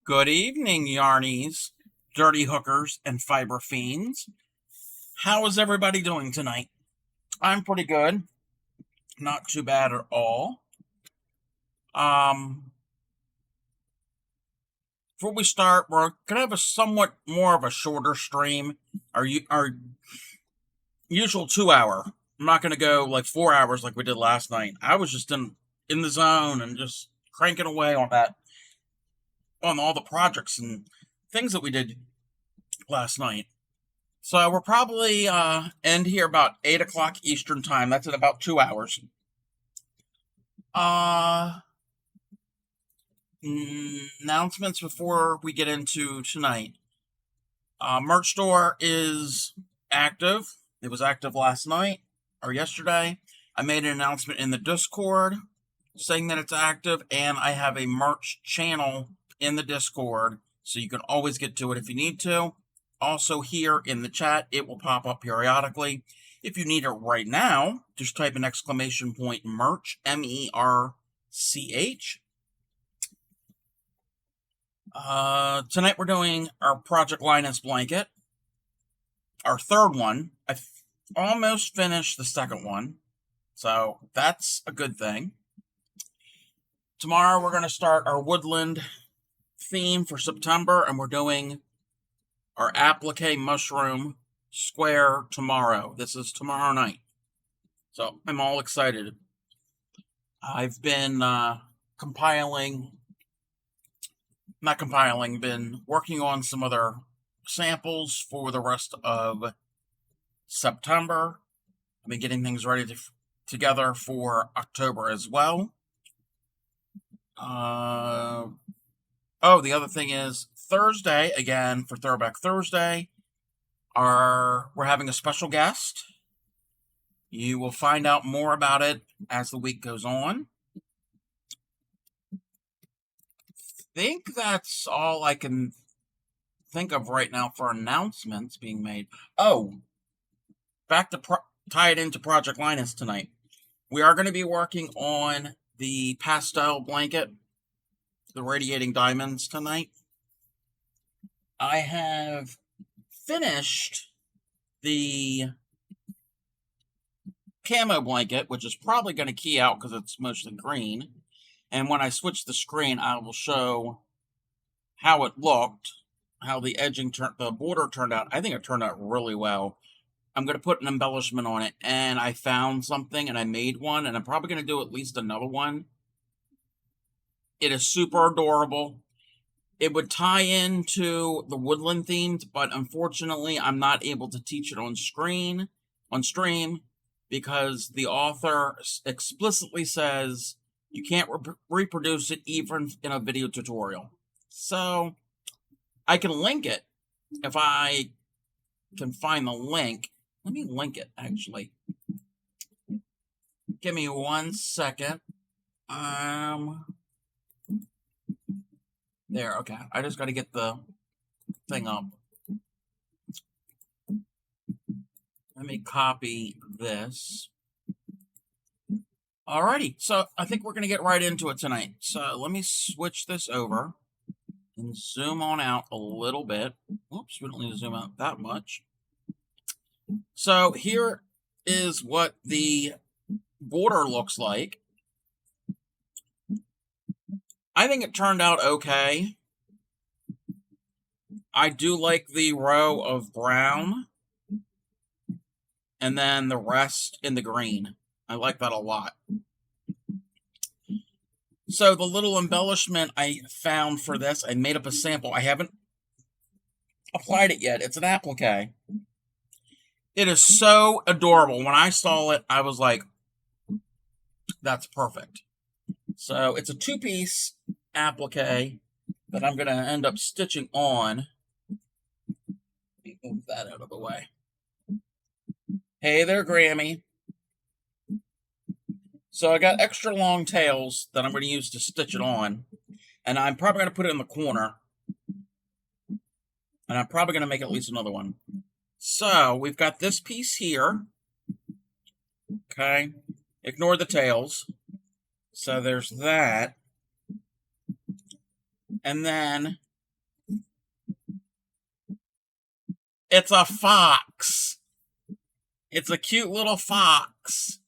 Good evening, yarnies, dirty hookers, and fiber fiends. How is everybody doing tonight? I'm pretty good. Not too bad at all. Um, Before we start, we're gonna have a somewhat more of a shorter stream. Our usual 2 hour. I'm not gonna go like 4 hours like we did last night. I was just in the zone and just cranking away on all the projects and things that we did last night. So we're probably end here about 8 o'clock Eastern time. That's in about 2 hours. Uh, Announcements before we get into tonight. Merch store is active. It was active last night or yesterday. I made an announcement in the Discord saying that it's active, and I have a merch channel in the Discord, so you can always get to it if you need to. Also, here in the chat, it will pop up periodically. If you need it right now, just type an exclamation point merch, MERCH. Tonight we're doing our Project Linus blanket, our third one. I've almost finished the second one, so that's a good thing. Tomorrow we're going to start our woodland theme for September, and we're doing our applique mushroom square tomorrow. This is tomorrow night, so I'm all excited. I've been been working on some other samples for the rest of September. I've been getting things ready together for October as well. The other thing is Thursday, again, for Throwback Thursday, we're having a special guest. You will find out more about it as the week goes on. I think that's all I can think of right now for announcements being made. Oh, back to tie it into Project Linus tonight. We are going to be working on the pastel blanket, the radiating diamonds tonight. I have finished the camo blanket, which is probably going to key out because it's mostly green. And when I switch the screen, I will show how it looked, how the the border turned out. I think it turned out really well. I'm going to put an embellishment on it, and I found something, and I made one, and I'm probably going to do at least another one. It is super adorable. It would tie into the woodland themed, but unfortunately, I'm not able to teach it on stream, because the author explicitly says you can't reproduce it even in a video tutorial. So I can link it if I can find the link. Let me link it, actually. Give me 1 second. There, okay. I just got to get the thing up. Let me copy this. Alrighty, so I think we're going to get right into it tonight. So let me switch this over and zoom on out a little bit. Oops, we don't need to zoom out that much. So here is what the border looks like. I think it turned out okay. I do like the row of brown and then the rest in the green. I like that a lot. So the little embellishment I found for this, I made up a sample. I haven't applied it yet. It's an applique. It is so adorable. When I saw it, I was like, that's perfect. So it's a 2-piece applique that I'm going to end up stitching on. Let me move that out of the way. Hey there, Grammy. So I got extra long tails that I'm going to use to stitch it on. And I'm probably going to put it in the corner. And I'm probably going to make at least another one. So we've got this piece here. Okay. Ignore the tails. So there's that. And then It's a fox. It's a cute little fox.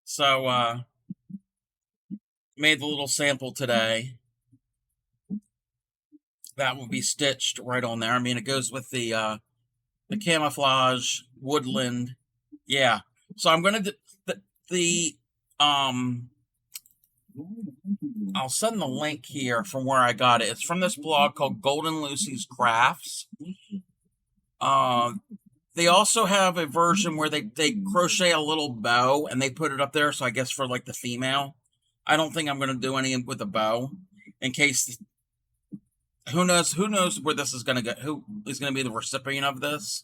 So, made the little sample today. That will be stitched right on there. I mean, it goes with the camouflage woodland. Yeah. So I'm gonna do the I'll send the link here from where I got it. It's from this blog called Golden Lucy's Crafts. They also have a version where they crochet a little bow and they put it up there. So I guess for like the female, I don't think I'm going to do any with a bow in case. Who knows where this is going to go? Who is going to be the recipient of this?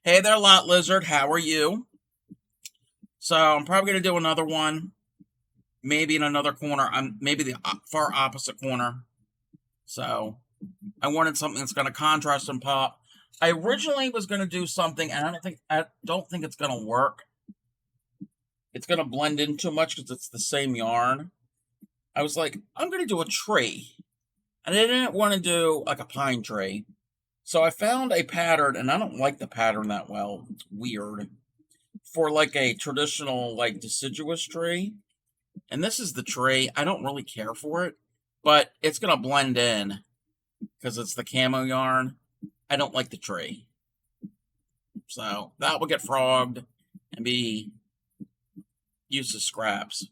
Hey there, Lot Lizard. How are you? So I'm probably going to do another one. Maybe in another corner. Maybe the far opposite corner. So I wanted something that's going to contrast and pop. I originally was going to do something, and I don't think it's going to work. It's going to blend in too much because it's the same yarn. I was like, I'm going to do a tree, and I didn't want to do like a pine tree. So I found a pattern, and I don't like the pattern that well. It's weird for like a traditional like deciduous tree. And this is the tree. I don't really care for it, but it's going to blend in because it's the camo yarn. I don't like the tree. So that will get frogged and be used as scraps.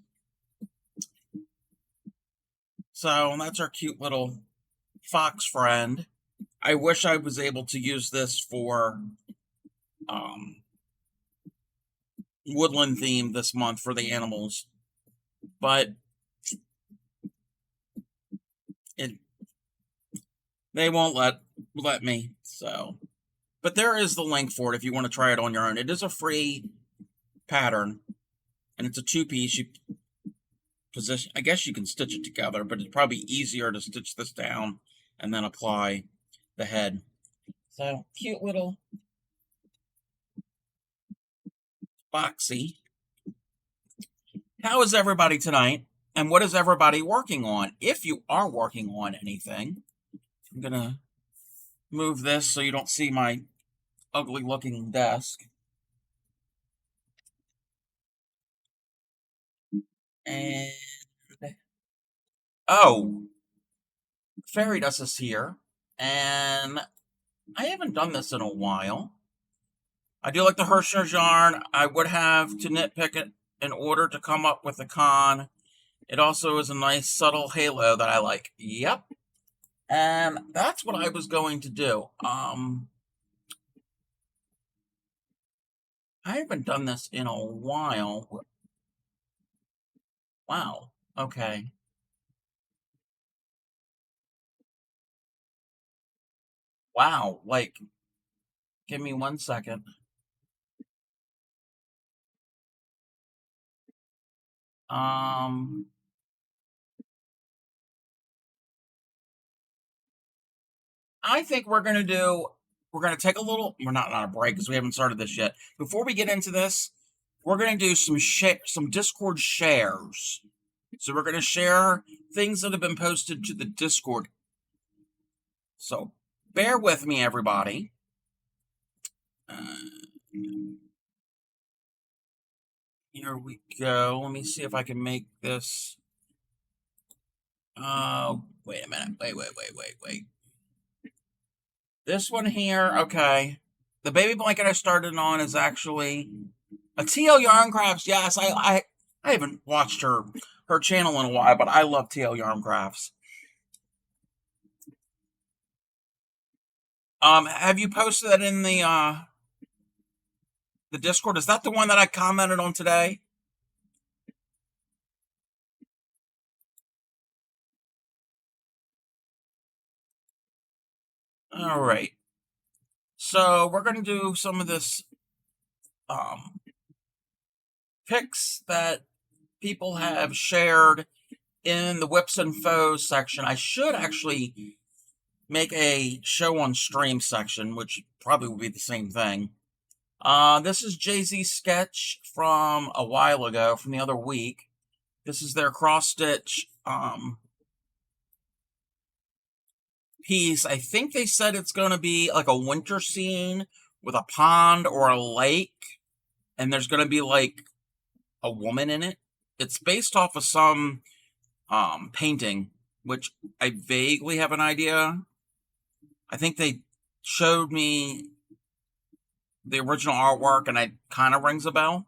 So that's our cute little fox friend. I wish I was able to use this for woodland theme this month for the animals. But they won't let me. So, but there is the link for it if you want to try it on your own. It is a free pattern, and it's a two-piece. You position. I guess you can stitch it together, but it's probably easier to stitch this down and then apply the head. So cute little boxy. How is everybody tonight? And what is everybody working on? If you are working on anything, I'm gonna move this so you don't see my ugly looking desk. And oh, Fairy Dust is here. And I haven't done this in a while. I do like the Hirschner's yarn. I would have to nitpick it in order to come up with a con. It also is a nice subtle halo that I like. Yep. And that's what I was going to do. I haven't done this in a while. Wow. Okay. Wow. Like, give me 1 second. I think we're going to take a little, we're not on a break because we haven't started this yet. Before we get into this, we're going to do some Discord shares. So we're going to share things that have been posted to the Discord. So bear with me, everybody. Here we go. Let me see if I can make this. Wait a minute. Wait. This one here, okay. The baby blanket I started on is actually a TL Yarn Crafts. Yes, I haven't watched her channel in a while, but I love TL Yarn Crafts. Have you posted that in the Discord? Is that the one that I commented on today? All right. So we're going to do some of this pics that people have shared in the Whips and Foes section. I should actually make a show on stream section, which probably will be the same thing. This is Jay-Z's sketch from a while ago, from the other week. This is their cross-stitch piece. I think they said it's going to be like a winter scene with a pond or a lake, and there's going to be like a woman in it. It's based off of some painting, which I vaguely have an idea. I think they showed me the original artwork, and it kind of rings a bell.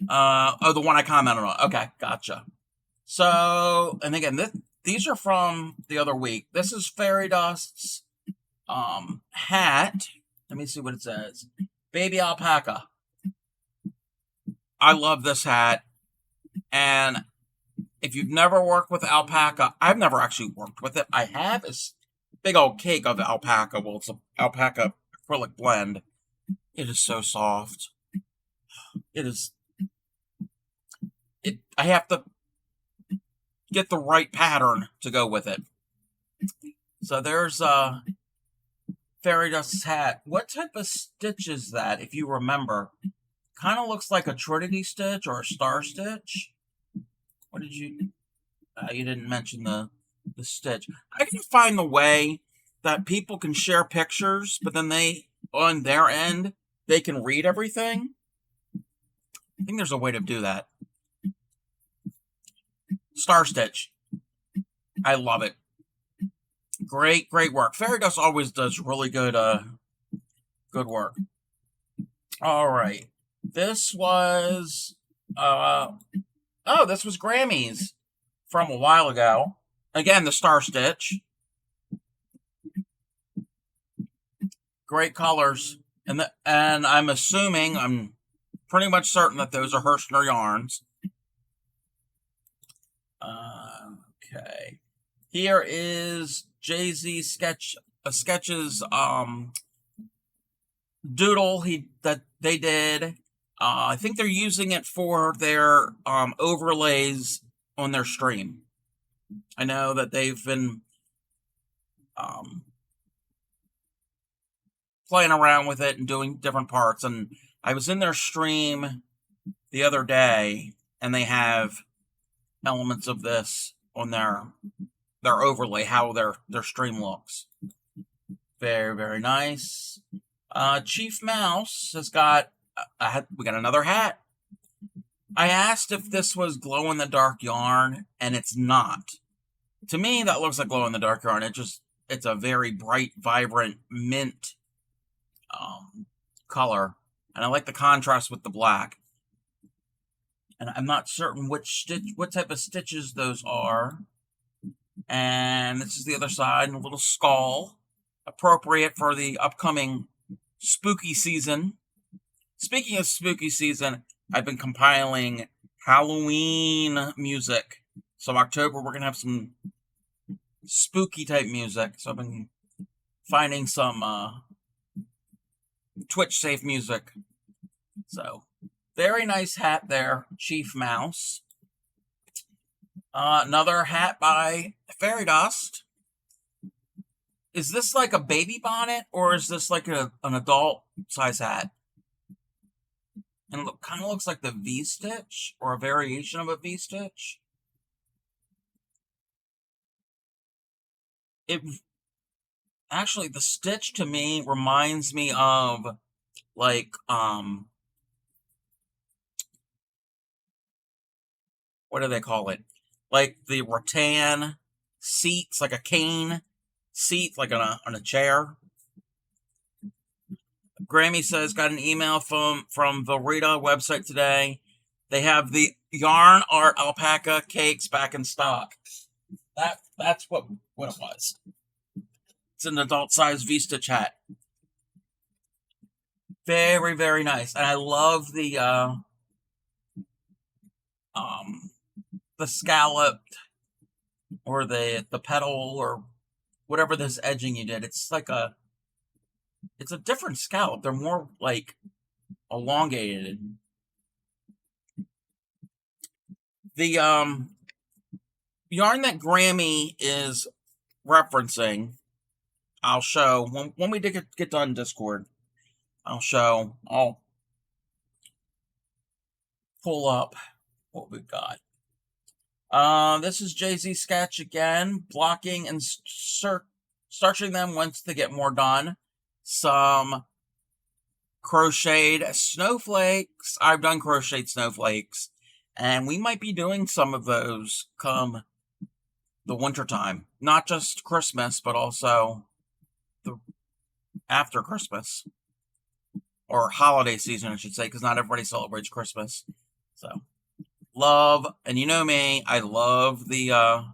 Oh, the one I commented on. Okay, gotcha. So, and again, these are from the other week. This is Fairy Dust's hat. Let me see what it says. Baby alpaca. I love this hat. And if you've never worked with alpaca, I've never actually worked with it. I have this big old cake of alpaca. Well, it's an alpaca acrylic blend. It is so soft. It is. I have to get the right pattern to go with it. So there's Fairy Dust's hat. What type of stitch is that, if you remember? Kind of looks like a Trinity stitch or a star stitch. What did you... you didn't mention the stitch. I can find the way that people can share pictures, but then they, on their end, they can read everything. I think there's a way to do that. Star stitch. I love it. Great work. Fairy Dust always does really good work. All right. This was this was Grammy's from a while ago. Again, the star stitch. Great colors. And I'm assuming, I'm pretty much certain that those are Hirschner yarns. Okay. Here is Jay-Z Sketches doodle that they did. I think they're using it for their overlays on their stream. I know that they've been playing around with it and doing different parts. And I was in their stream the other day, and they have elements of this on their overlay, how their stream looks. Very nice. Chief Mouse has got we got another hat. I asked if this was glow-in-the-dark yarn, and it's not. To me, that looks like glow-in-the-dark yarn. It's a very bright, vibrant mint color, and I like the contrast with the black. And I'm not certain what type of stitches those are. And this is the other side, and a little skull, appropriate for the upcoming spooky season. Speaking of spooky season, I've been compiling Halloween music. So October, we're going to have some spooky type music. So I've been finding some Twitch safe music. So very nice hat there, Chief Mouse. Another hat by Fairy Dust. Is this like a baby bonnet, or is this like an adult size hat? And it kind of looks like the V-stitch, or a variation of a V-stitch. Actually, the stitch to me reminds me of like what do they call it? Like the rattan seats, like a cane seat, like on a chair. Grammy says, got an email from Velrita website today. They have the yarn art alpaca cakes back in stock. That's what it was. It's an adult size V-stitch hat. Very nice. And I love the scalloped, or the petal, or whatever this edging you did. It's like it's a different scallop. They're more like elongated. The yarn that Grammy is referencing, I'll show when we get done Discord. I'll pull up what we've got. This is Jay-Z Sketch again, blocking and starching them once they get more done. Some crocheted snowflakes. I've done crocheted snowflakes, and we might be doing some of those come the winter time. Not just Christmas, but also the after Christmas. Or holiday season, I should say, because not everybody celebrates Christmas. So, love, and you know me, I love the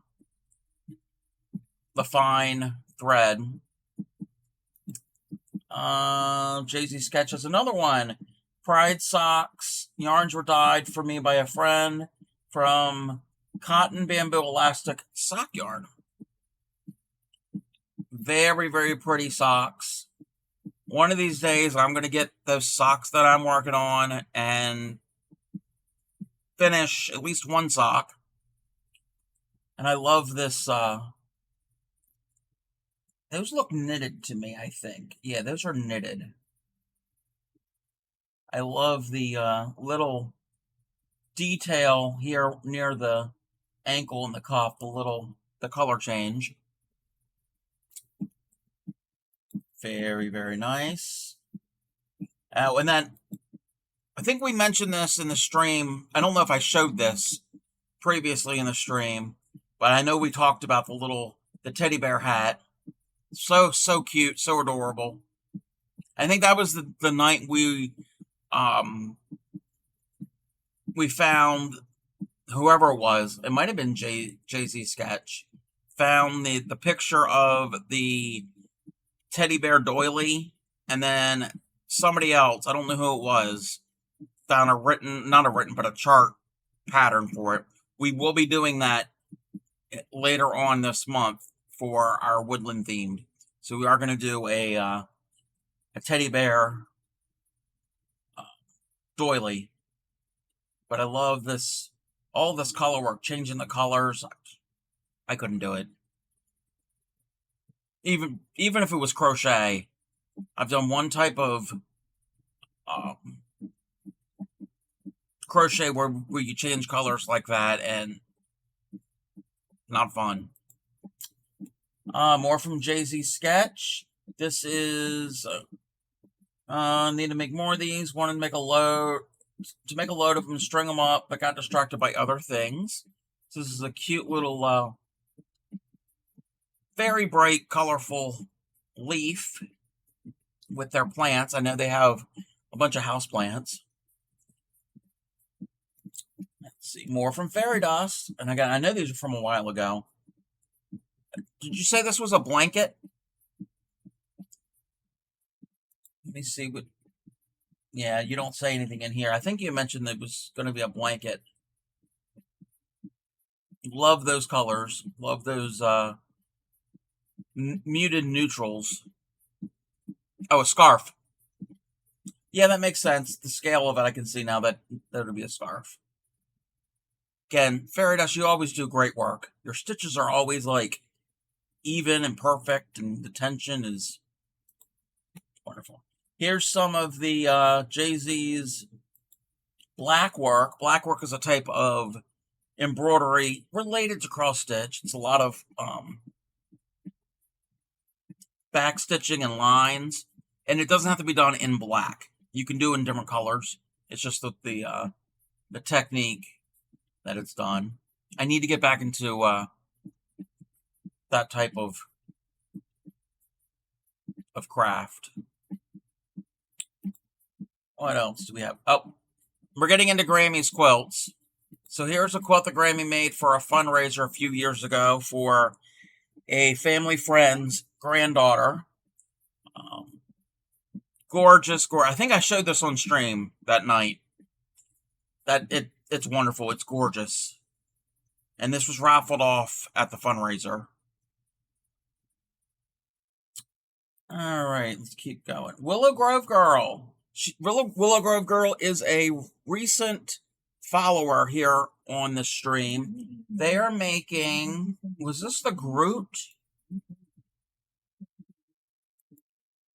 fine thread. Jay-Z Sketches, another one. Pride socks. Yarns were dyed for me by a friend from Cotton Bamboo Elastic Sock Yarn. Very, very pretty socks. One of these days, I'm going to get those socks that I'm working on and finish at least one sock. And I love this. Those look knitted to me, I think. Yeah, those are knitted. I love the little detail here near the ankle and the cuff, the color change. Very, very nice. And then, I think we mentioned this in the stream. I don't know if I showed this previously in the stream, but I know we talked about the teddy bear hat. So cute, so adorable. I think that was the night we found, whoever it was, it might have been Jay-Z Sketch, found the picture of the teddy bear doily, and then somebody else, I don't know who it was, found a chart pattern for it. We will be doing that later on this month for our woodland themed. So we are going to do a teddy bear doily. But I love this, all this color work, changing the colors. I couldn't do it. Even if it was crochet, I've done one type of crochet where you change colors like that, and not fun. More from Jay-Z Sketch. This is need to make more of these. Wanted to make a load of them, string them up, but got distracted by other things. So this is a cute little, very bright, colorful leaf with their plants. I know they have a bunch of house plants. Let's see, more from Fairy Dust, and I know these are from a while ago. Did you say this was a blanket? Let me see what. Yeah, you don't say anything in here. I think you mentioned that it was going to be a blanket. Love those colors. Love those muted neutrals. Oh, a scarf. Yeah, that makes sense. The scale of it, I can see now that would be a scarf. Again, Fairy Dust, you always do great work. Your stitches are always like even and perfect, and the tension is wonderful. Here's some of the Jay-Z's black work. Black work is a type of embroidery related to cross stitch. It's a lot of back stitching and lines, and it doesn't have to be done in black. You can do it in different colors. It's just the technique that it's done. I need to get back into that type of craft. What else do we have? Oh, we're getting into Grammy's quilts. So here's a quilt that Grammy made for a fundraiser a few years ago for a family friend's granddaughter. Gorgeous. I think I showed this on stream that night. It's wonderful. It's gorgeous. And this was raffled off at the fundraiser. All right, let's keep going. Willow Grove Girl. Willow Grove Girl is a recent follower here on the stream. They are making, was this the Groot?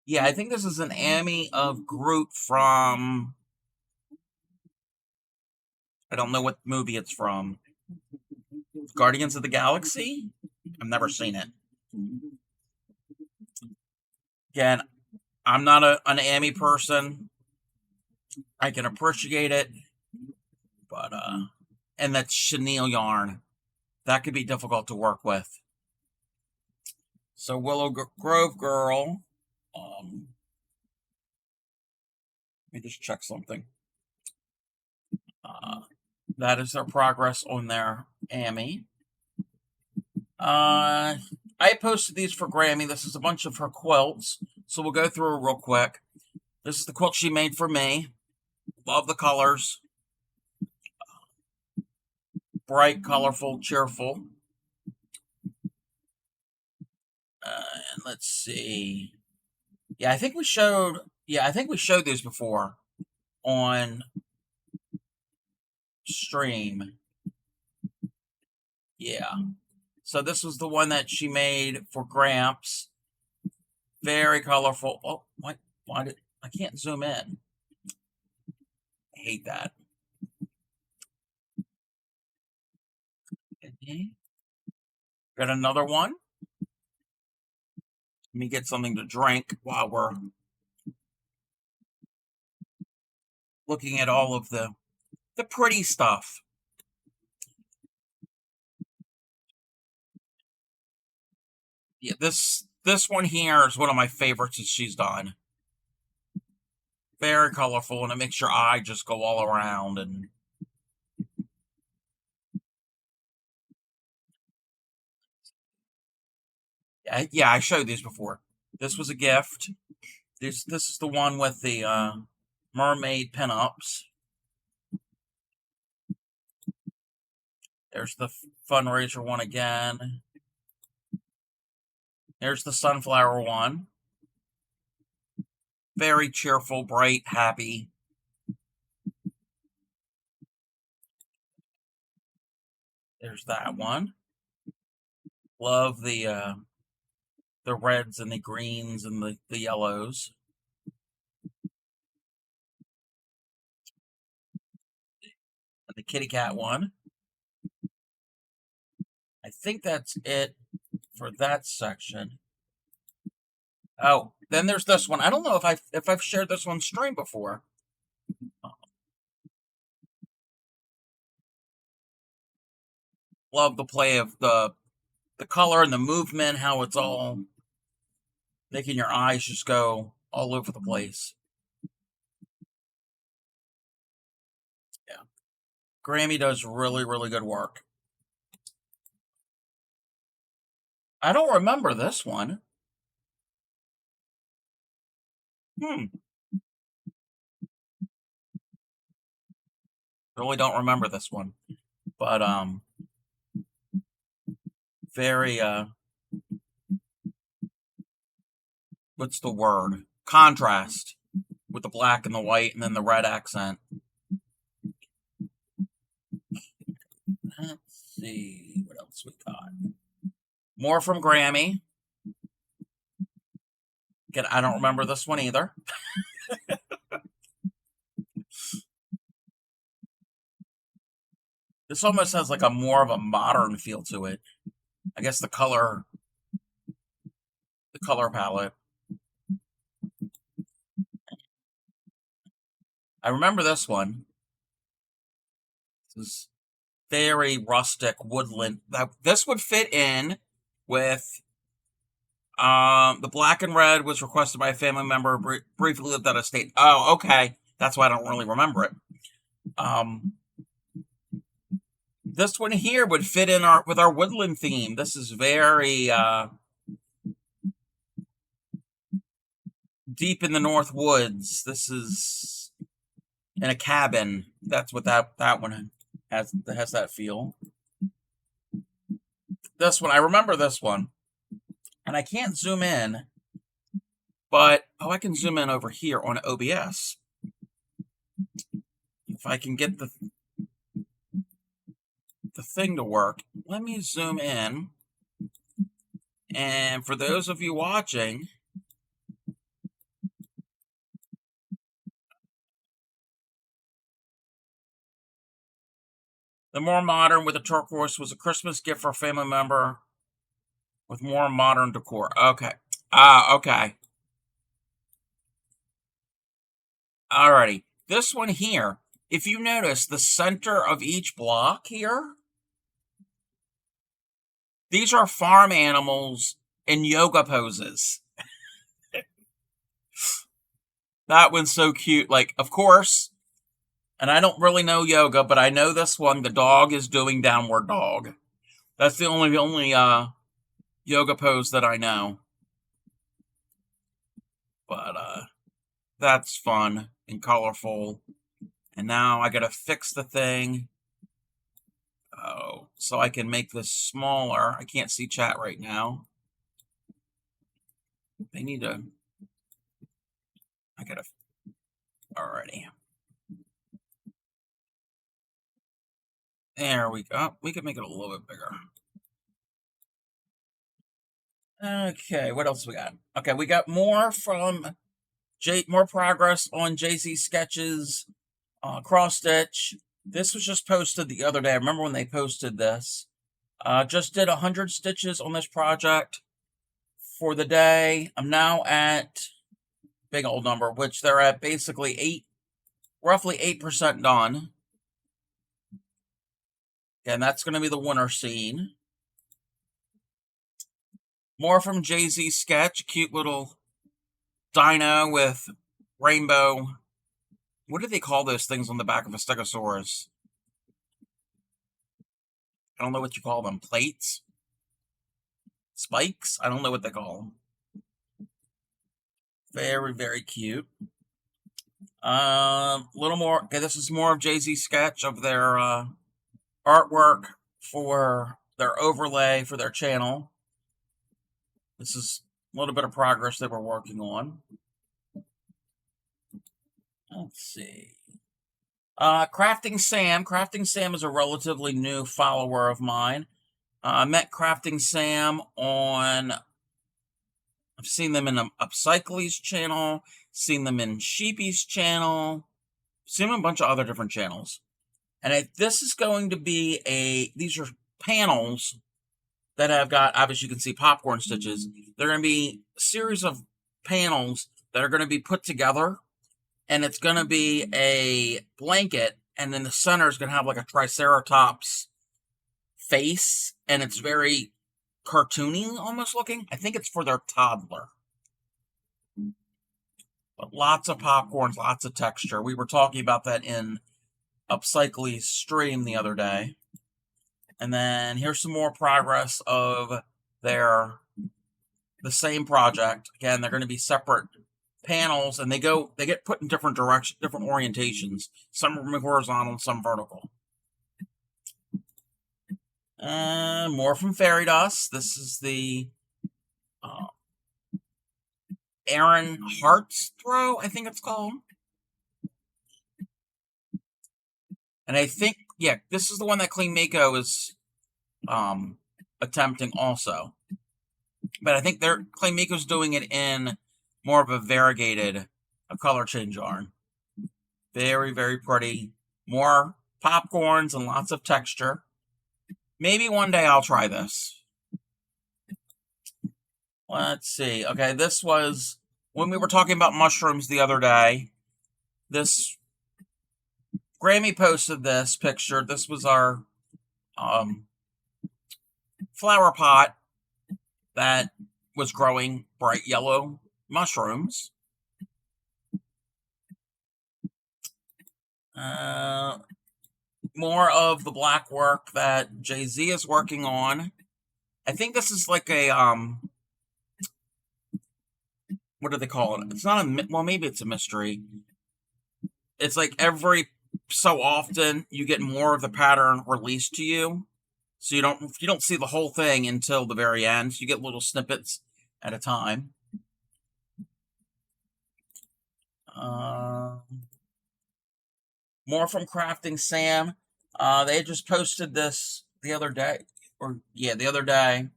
Yeah, I think this is an Amy of Groot from, I don't know what movie it's from. Guardians of the Galaxy? I've never seen it. Again, I'm not an Amy person. I can appreciate it, but and that's chenille yarn. That could be difficult to work with. So Willow Grove Girl. Let me just check something. That is their progress on their Amy. I posted these for Grammy. This is a bunch of her quilts, so we'll go through it real quick. This is the quilt she made for me. Love the colors. Bright, colorful, cheerful. And let's see. Yeah, I think we showed these before on stream. Yeah. So this was the one that she made for Gramps. Very colorful. Oh, why did I can't zoom in? I hate that. Okay. Got another one. Let me get something to drink while we're looking at all of the pretty stuff. Yeah, this one here is one of my favorites that she's done. Very colorful, and it makes your eye just go all around. And yeah, I showed these before. This was a gift. This is the one with the mermaid pinups. There's the fundraiser one again. There's the sunflower one. Very cheerful, bright, happy. There's that one. Love the reds and the greens and the yellows. And the kitty cat one. I think that's it for that section. Oh, then there's this one. I don't know if I've shared this one stream before. Love the play of the color and the movement, how it's all making your eyes just go all over the place. Yeah. Grammy does really, really good work. I don't remember this one. Really don't remember this one. But very what's the word? Contrast with the black and the white and then the red accent. Let's see what else we got. More from Grammy. Again, I don't remember this one either. This almost has like a more of a modern feel to it. I guess the color palette. I remember this one. This is very rustic woodland. This would fit in with the black and red was requested by a family member briefly lived out of state. Oh, okay. That's why I don't really remember it. This one here would fit in with our woodland theme. This is very deep in the North Woods. This is in a cabin. That's what that one has that feel. This one, I remember this one. And I can't zoom in, but I can zoom in over here on OBS. If I can get the thing to work, let me zoom in. And for those of you watching, The more modern with the turquoise was a Christmas gift for a family member with more modern decor. Okay. Okay. Alrighty. This one here, if you notice the center of each block here, these are farm animals in yoga poses. That one's so cute. Like, of course, and I don't really know yoga, but I know this one, the dog is doing downward dog. That's the only yoga pose that I know. But that's fun and colorful. And now I gotta fix the thing. Oh, so I can make this smaller. I can't see chat right now. They need to. I gotta. Alrighty. There we go. We can make it a little bit bigger. Okay, what else we got? Okay, we got more from more progress on JZ Sketches cross stitch. This was just posted the other day. I remember when they posted this. Just did 100 stitches on this project for the day. I'm now at big old number, which they're at basically roughly 8% done. And that's going to be the winter scene. More from JZ Sketch, cute little dino with rainbow. What do they call those things on the back of a stegosaurus? I don't know what you call them. Plates? Spikes? I don't know what they call them. Very, very cute. Little more. Okay, this is more of JZ Sketch of their artwork for their overlay for their channel. This is a little bit of progress they were working on. Let's see. Crafting Sam. Crafting Sam is a relatively new follower of mine. I met Crafting Sam on. I've seen them in Upcycly's channel, seen them in Sheepy's channel, seen them in a bunch of other different channels. And this is going to be these are panels that have got, obviously you can see popcorn stitches. They're going to be a series of panels that are going to be put together. And it's going to be a blanket. And then the center is going to have like a Triceratops face. And it's very cartoony almost looking. I think it's for their toddler. But lots of popcorns, lots of texture. We were talking about that in Upcycly's stream the other day. And then here's some more progress of the same project. Again, they're going to be separate panels, and they get put in different directions, different orientations. Some are horizontal, some vertical. More from Fairy Dust. This is the Aaron Hart's Throw, I think it's called. And I think, yeah, this is the one that Clean Mako is attempting also. But I think Clean Mako's doing it in more of a variegated color change yarn. Very, very pretty. More popcorns and lots of texture. Maybe one day I'll try this. Let's see. Okay, this was when we were talking about mushrooms the other day. This Grammy posted this picture. This was our flower pot that was growing bright yellow mushrooms. More of the black work that Jay-Z is working on. I think this is like a what do they call it? It's not well, maybe it's a mystery. It's like every so often you get more of the pattern released to you, so you don't see the whole thing until the very end. You get little snippets at a time. More from Crafting Sam. They just posted this the other day, the other day.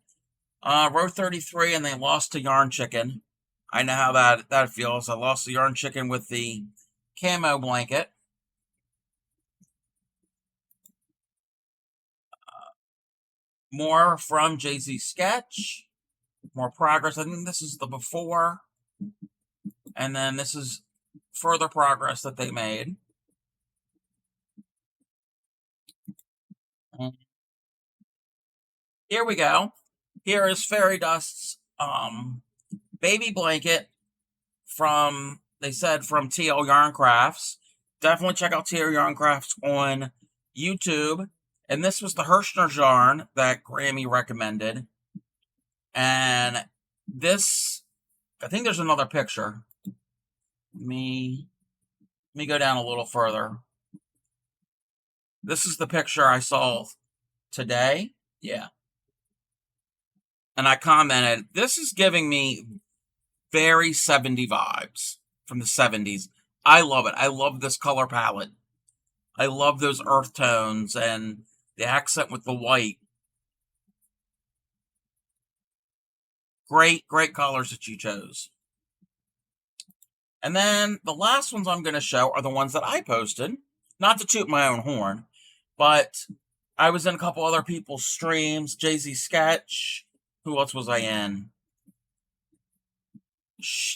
Row 33, and they lost to Yarn Chicken. I know how that feels. I lost the Yarn Chicken with the camo blanket. more from Jay-Z Sketch, more progress. I think this is the before, and then this is further progress that they made. Here we go. Here is Fairy Dust's baby blanket from, they said, from TL Yarn Crafts. Definitely check out TL Yarn Crafts on YouTube. And this was the Hirschner's yarn that Grammy recommended. And this, I think there's another picture. Let me go down a little further. This is the picture I saw today. Yeah. And I commented, this is giving me very 70 vibes from the 70s. I love it. I love this color palette. I love those earth tones and the accent with the white. Great, great colors that you chose. And then the last ones I'm going to show are the ones that I posted. Not to toot my own horn, but I was in a couple other people's streams. Jay-Z Sketch. Who else was I in?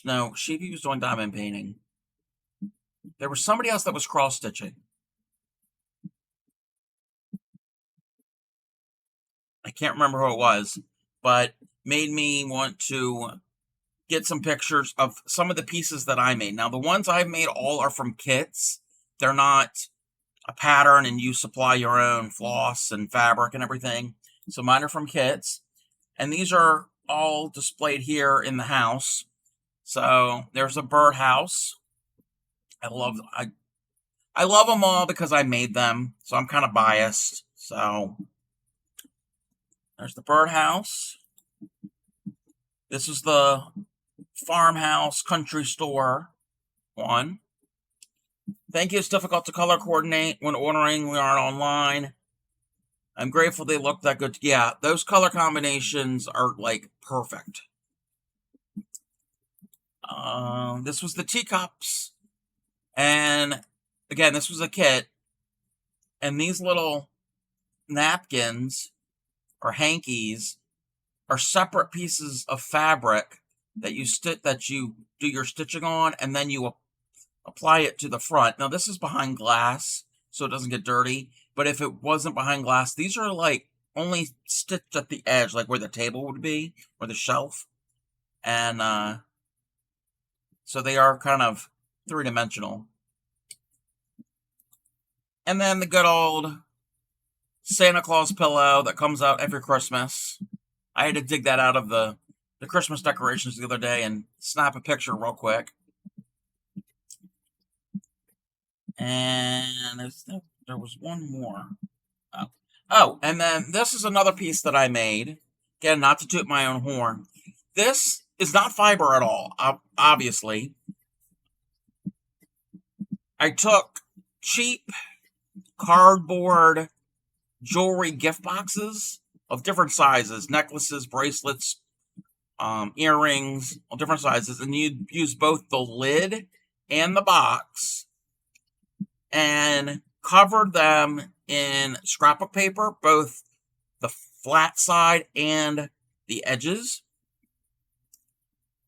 No, Sheepy was doing diamond painting. There was somebody else that was cross-stitching. I can't remember who it was, but made me want to get some pictures of some of the pieces that I made. Now, the ones I've made all are from kits. They're not a pattern and you supply your own floss and fabric and everything. So mine are from kits. And these are all displayed here in the house. So there's a birdhouse. I love them all because I made them. So I'm kind of biased. So there's the birdhouse. This is the farmhouse country store one. Thank you. It's difficult to color coordinate when ordering yarn online. I'm grateful they look that good. Yeah, those color combinations are like perfect. This was the teacups. And again, this was a kit. And these little napkins or hankies are separate pieces of fabric that you do your stitching on, and then you apply it to the front. Now this is behind glass, so it doesn't get dirty. But if it wasn't behind glass, these are like only stitched at the edge, like where the table would be, or the shelf. And so they are kind of three-dimensional. And then the good old Santa Claus pillow that comes out every Christmas. I had to dig that out of the Christmas decorations the other day and snap a picture real quick. And there was one more. Oh, and then this is another piece that I made. Again, not to toot my own horn. This is not fiber at all, obviously. I took cheap cardboard jewelry gift boxes of different sizes, necklaces, bracelets, earrings, all different sizes, and you use both the lid and the box and covered them in scrapbook paper, both the flat side and the edges,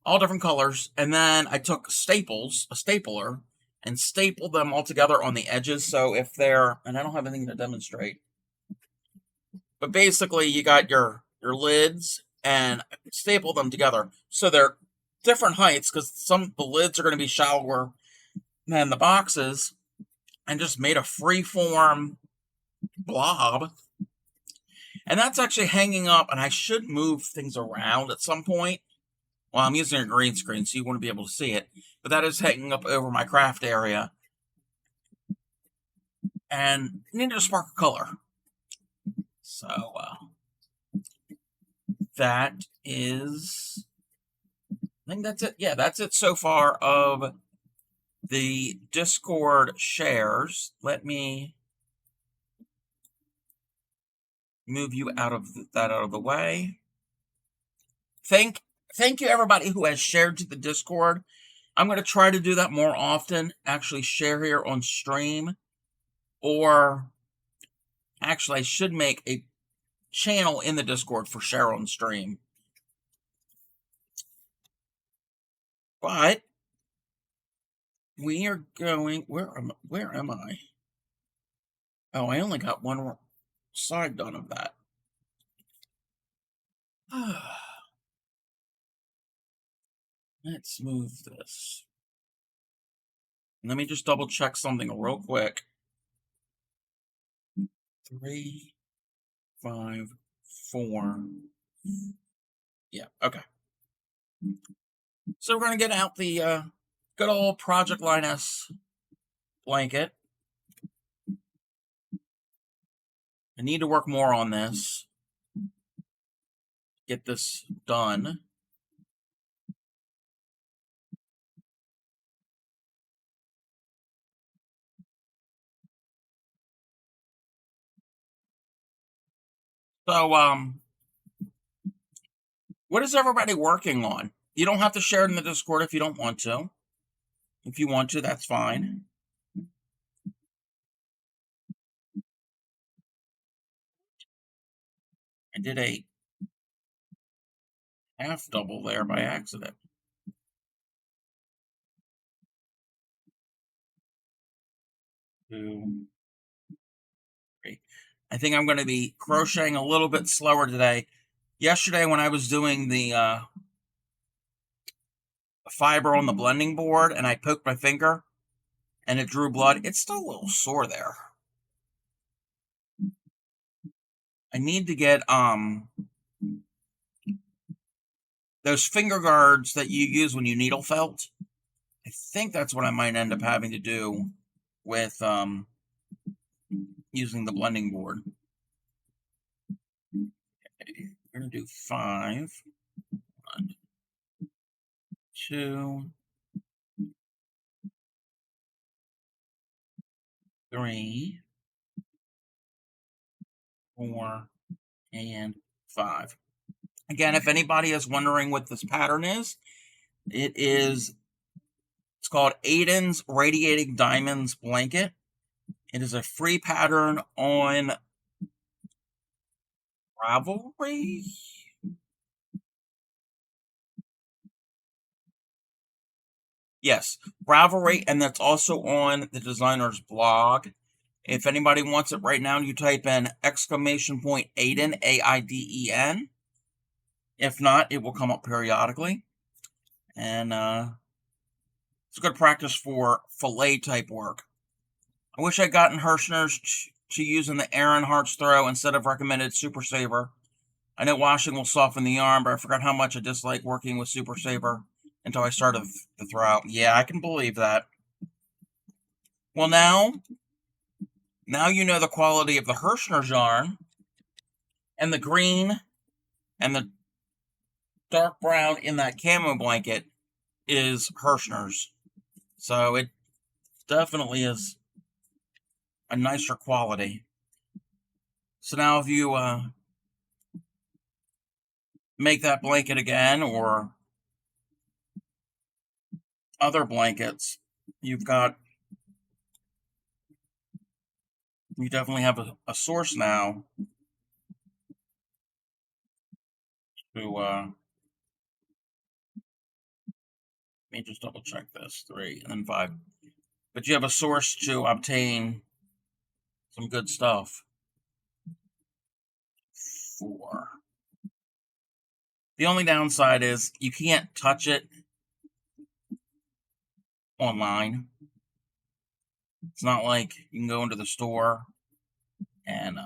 all different colors. And then I took a stapler, and stapled them all together on the edges. So if they're, and I don't have anything to demonstrate, but basically you got your lids and staple them together. So they're different heights because the lids are going to be shallower than the boxes, and just made a free-form blob. And that's actually hanging up, and I should move things around at some point. Well, I'm using a green screen, so you wouldn't be able to see it. But that is hanging up over my craft area. And needed a spark of color. So, that is... I think that's it. Yeah, that's it so far of the Discord shares. Let me move you out of the way. Thank you, everybody who has shared to the Discord. I'm going to try to do that more often. Actually share here on stream. Or, actually, I should make a channel in the Discord for share on stream. But we are going. Where am I? Oh, I only got one side done of that. Let's move this. Let me just double check something real quick. 3, 5, 4. Yeah, okay. So we're going to get out the good old Project Linus blanket. I need to work more on this. Get this done. So, what is everybody working on? You don't have to share it in the Discord if you don't want to. If you want to, that's fine. I did a half double there by accident. 2, 3. I think I'm going to be crocheting a little bit slower today. Yesterday, when I was doing the fiber on the blending board and I poked my finger and it drew blood, it's still a little sore there. I need to get those finger guards that you use when you needle felt. I think that's what I might end up having to do with using the blending board. Okay, we're going to do 5. 1, 2, 3, 4, and 5. Again, if anybody is wondering what this pattern is, it's called Aiden's Radiating Diamonds Blanket. It is a free pattern on Ravelry. Yes, Ravelry, and that's also on the designer's blog. If anybody wants it right now, you type in !Aiden, A-I-D-E-N. If not, it will come up periodically. And it's good practice for fillet type work. I wish I'd gotten Hirschner's to use in the Aaron Hart's throw instead of recommended Super Saver. I know washing will soften the yarn, but I forgot how much I dislike working with Super Saver until I started the throw. Yeah, I can believe that. Well, now you know the quality of the Hirschner's yarn, and the green and the dark brown in that camo blanket is Hirschner's. So it definitely is a nicer quality. So now if you make that blanket again or other blankets, you definitely have a source now to let me just double check this. 3 and then 5. But you have a source to obtain some good stuff. 4. The only downside is you can't touch it online. It's not like you can go into the store and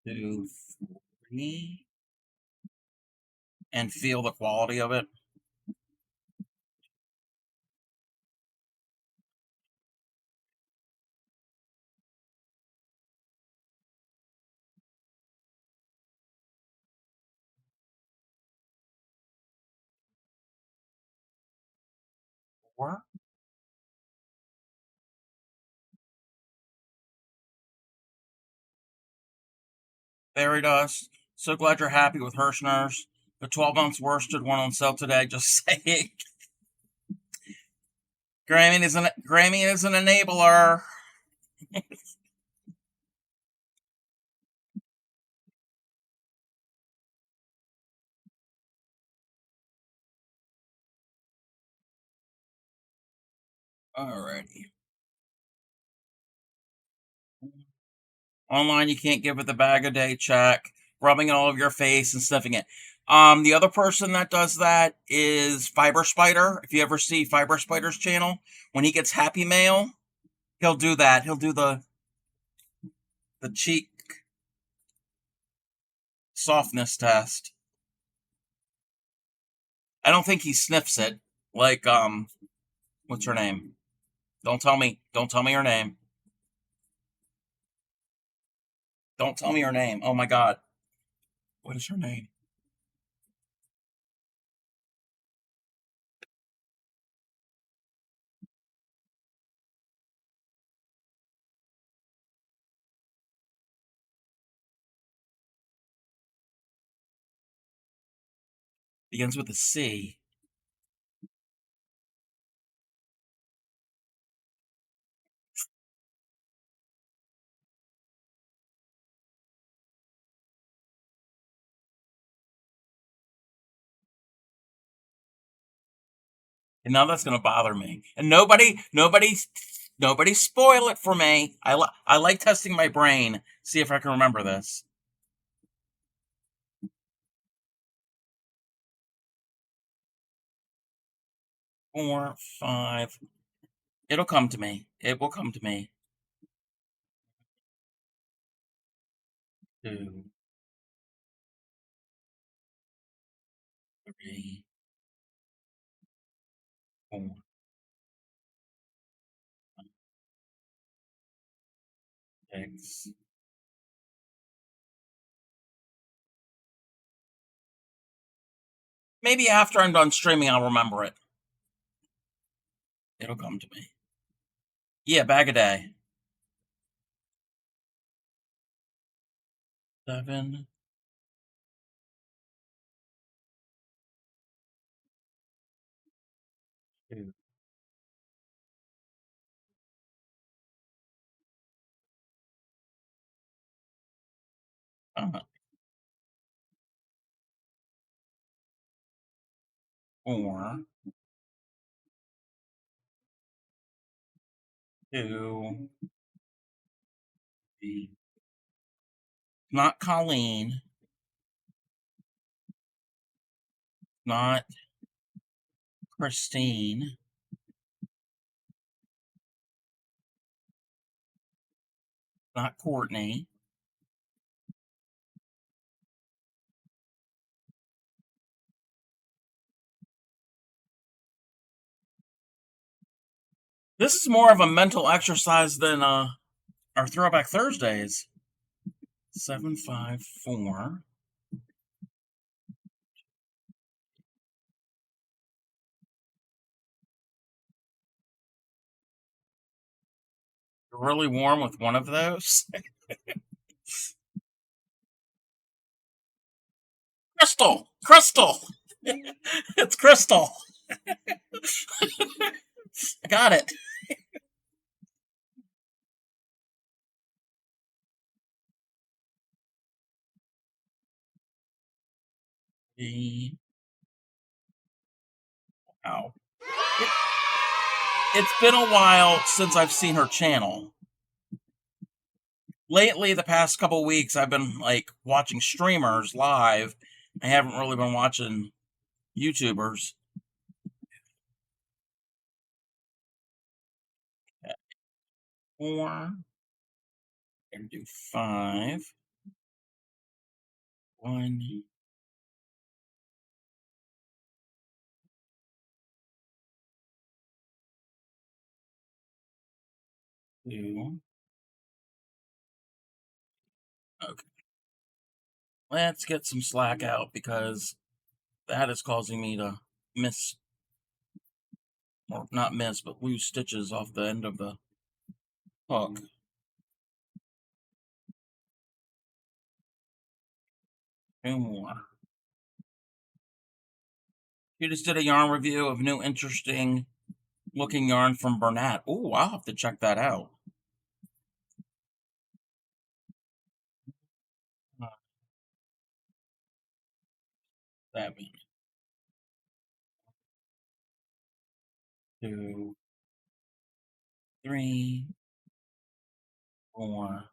2, 3 and feel the quality of it. Fairy dust. So glad you're happy with Hirschner's. The 12 ounce worsted one on sale today. Just saying. Grammy is an enabler. Alrighty. Online, you can't give it the bag a day check, rubbing it all over your face and sniffing it. The other person that does that is Fiber Spider. If you ever see Fiber Spider's channel, when he gets Happy Mail, he'll do that. He'll do the cheek softness test. I don't think he sniffs it. Like, what's her name? Don't tell me. Don't tell me her name. Don't tell me her name. Oh my God. What is her name? Begins with a C. And now that's gonna bother me. And nobody spoil it for me. I like testing my brain. See if I can remember this. 4, 5. It'll come to me. It will come to me. 2, 3, 4, 6. Maybe after I'm done streaming, I'll remember it. It'll come to me. Yeah, bag a day. 7, 2, 4, 2, 3. Not Colleen. Not Christine. Not Courtney. This is more of a mental exercise than our Throwback Thursdays. 7, 5, 4. Really warm with one of those. Crystal. It's Crystal. I got it. Wow. It's been a while since I've seen her channel. Lately, the past couple weeks, I've been like watching streamers live. I haven't really been watching YouTubers. 4. Gonna do 5. 1, 2. Okay. Let's get some slack out because that is causing me to miss, or not miss, but lose stitches off the end of the hook. 2 more. You just did a yarn review of new interesting looking yarn from Bernat. Ooh, I'll have to check that out. Uh, 7, 2, 3, 4,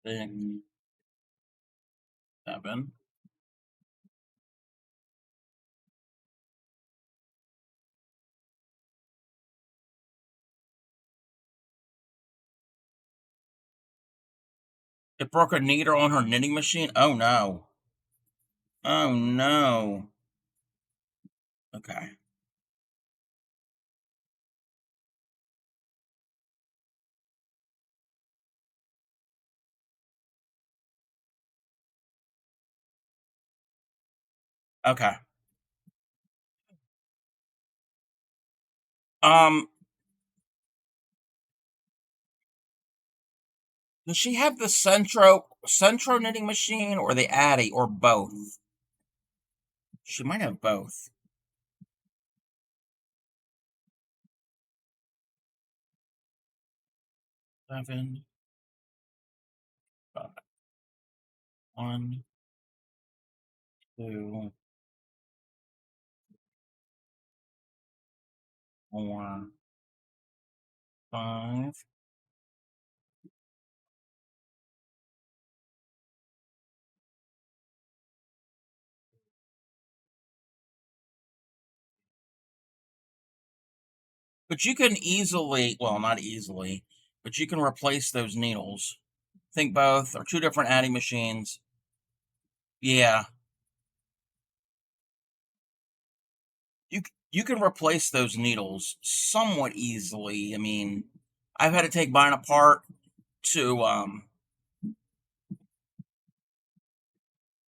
6, 7. It broke a needle on her knitting machine? Oh no. Oh no. Okay. Okay. Um, does she have the Centro knitting machine or the Addy or both? She might have both. 7, 5. 1, 2, 4, 5. But you can easily, well, not easily, but you can replace those needles. Think both are two different Addy machines. Yeah, you you can replace those needles somewhat easily. I mean, I've had to take mine apart to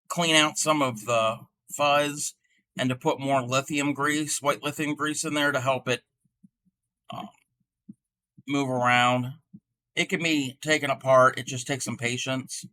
clean out some of the fuzz and to put more lithium grease, white lithium grease in there to help it uh, move around. It can be taken apart. It just takes some patience.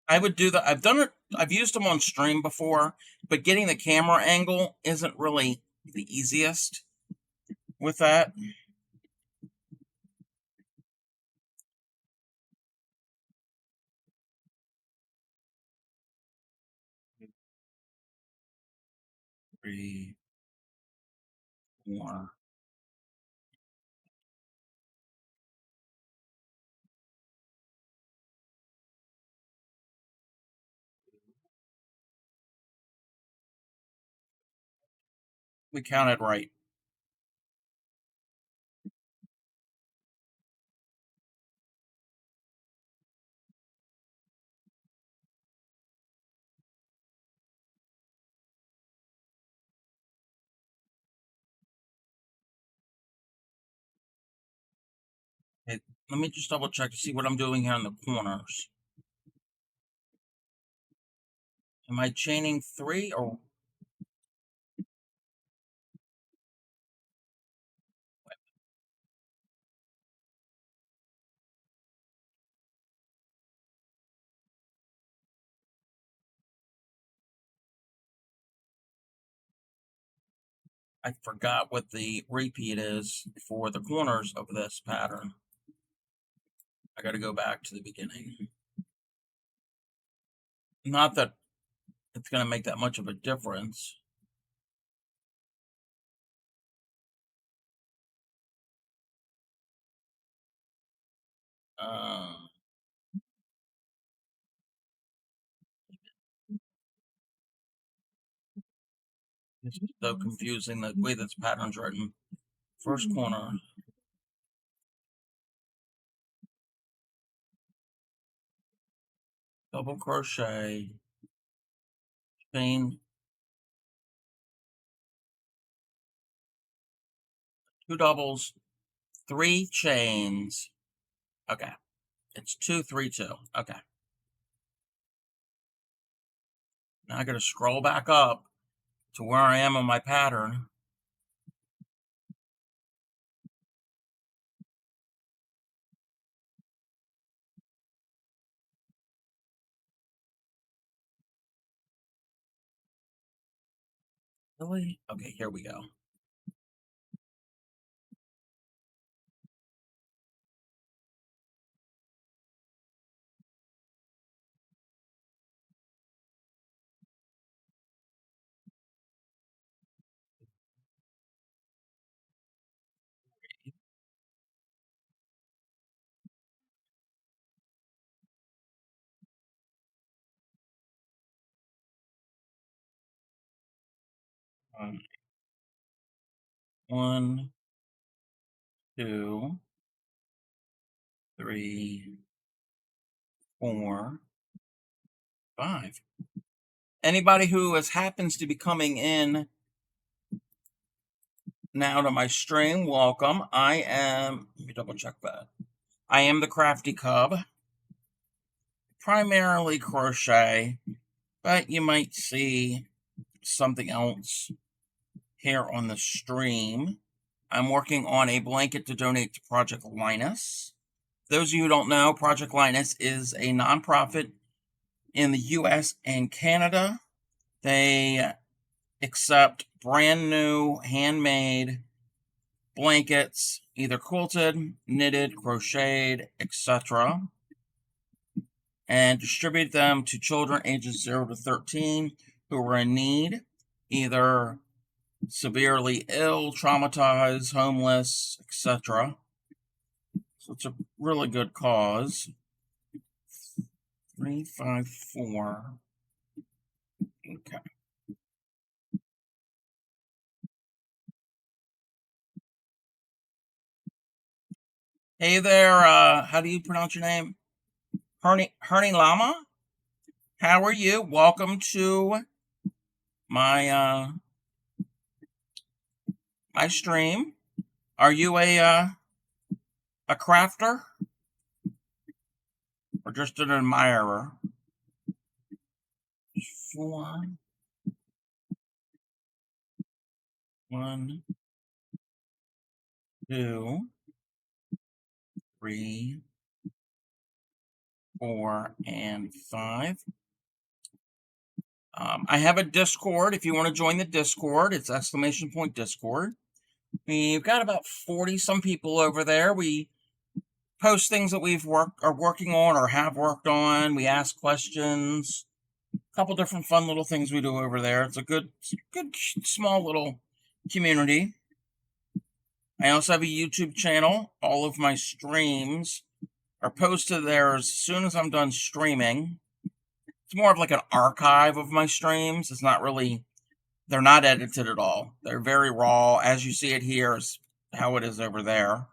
I would do that. I've done it. I've used them on stream before, but getting the camera angle isn't really the easiest with that. 3, 4. We counted right. Okay, let me just double check to see what I'm doing here in the corners. Am I chaining 3 or I forgot what the repeat is for the corners of this pattern. I got to go back to the beginning. Not that it's going to make that much of a difference. Uh, it's so confusing the way this pattern's written. First corner, double crochet, chain, 2 doubles, 3 chains. Okay, it's 2, 3, 2. Okay, now I got to scroll back up to where I am on my pattern. Really? Okay, here we go. 1, 2, 3, 4, 5. Anybody who happens to be coming in now to my stream, welcome. Let me double check that. I am the Crafty Cub, primarily crochet, but you might see something else here on the stream. I'm working on a blanket to donate to Project Linus. Those of you who don't know, Project Linus is a nonprofit in the US and Canada. They accept brand new handmade blankets, either quilted, knitted, crocheted, etc., and distribute them to children ages 0 to 13 who are in need, either severely ill, traumatized, homeless, etc. So it's a really good cause. 354. Okay. Hey there, how do you pronounce your name? Hernie Lama? How are you? Welcome to my my stream. Are you a crafter? Or just an admirer? 4, 1, 2, 3, 4, and 5. I have a Discord. If you want to join the Discord, it's !Discord. We've got about 40 some people over there. We post things that are working on or have worked on. We ask questions. A couple different fun little things we do over there. It's a good small little community. I also have a YouTube channel. All of my streams are posted there as soon as I'm done streaming. It's more of like an archive of my streams. It's not really, they're not edited at all. They're very raw. As you see it here is how it is over there.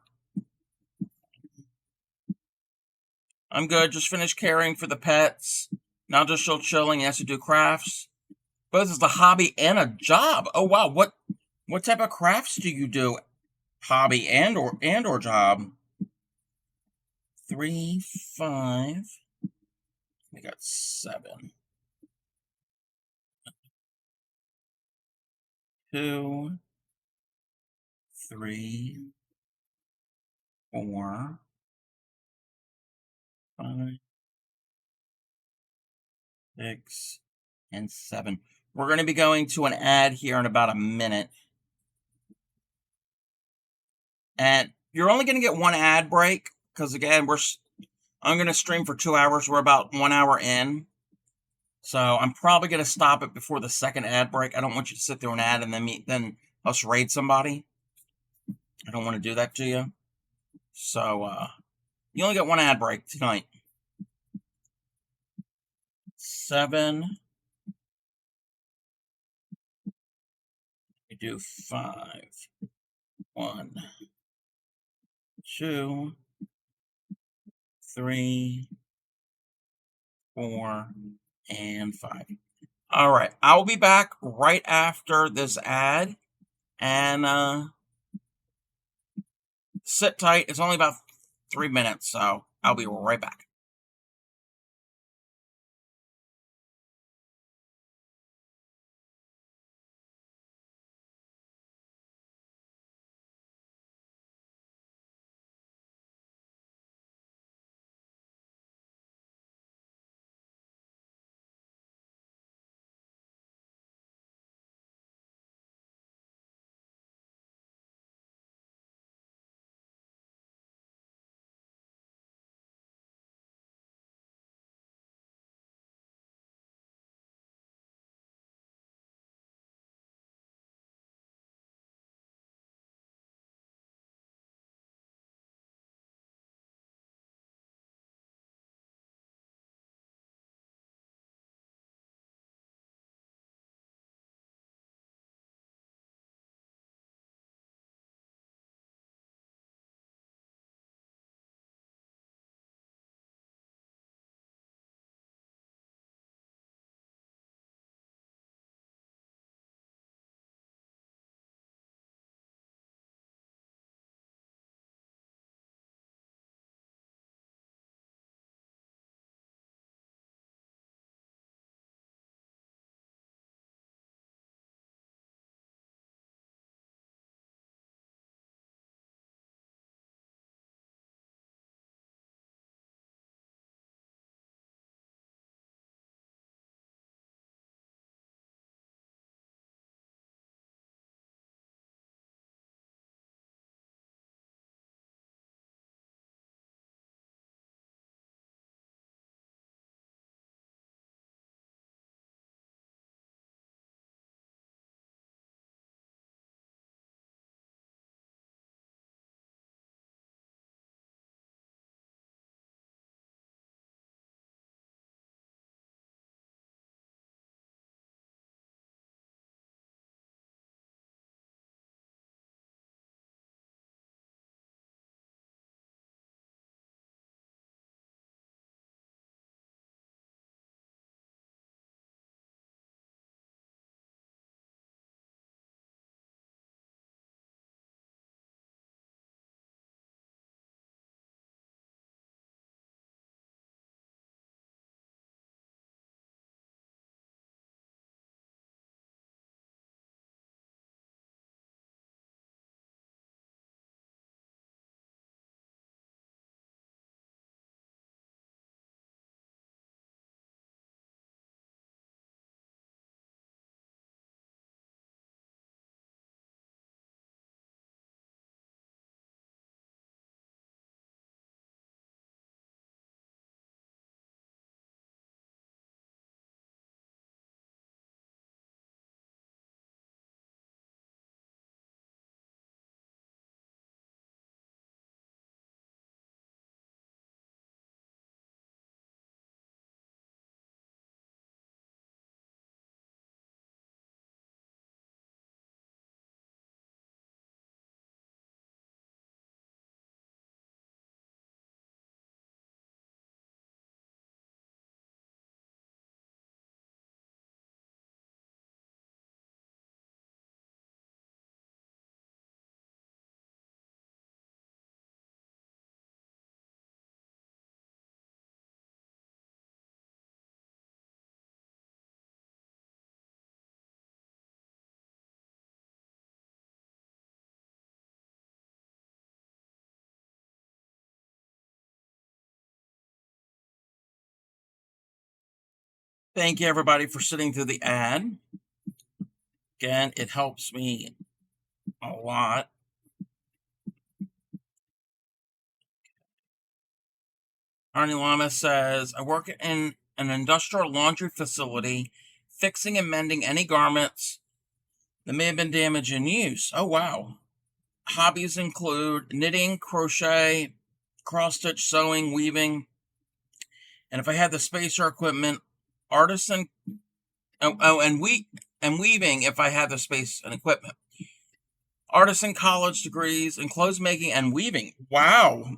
I'm good. Just finished caring for the pets. Now just still chilling. Has to do crafts. Both as a hobby and a job. Oh wow, what type of crafts do you do? Hobby and or job? 3, 5. We got 7. 2, 3, 4, 5, 6, and 7. We're going to be going to an ad here in about a minute. And you're only going to get one ad break because again, I'm going to stream for 2 hours. We're about 1 hour in. So I'm probably going to stop it before the second ad break. I don't want you to sit through an ad and then us raid somebody. I don't want to do that to you. So you only get one ad break tonight. 7. We do 5. 1, 2, 3, 4, and 5. All right, I'll be back right after this ad, and sit tight. It's only about 3 minutes, so I'll be right back. Thank you, everybody, for sitting through the ad. Again, it helps me a lot. Arnie Lama says, I work in an industrial laundry facility, fixing and mending any garments that may have been damaged in use. Oh, wow. Hobbies include knitting, crochet, cross-stitch, sewing, weaving, and if I had the space or equipment, artisan, and weaving if I had the space and equipment. Artisan college degrees in clothes making and weaving. Wow.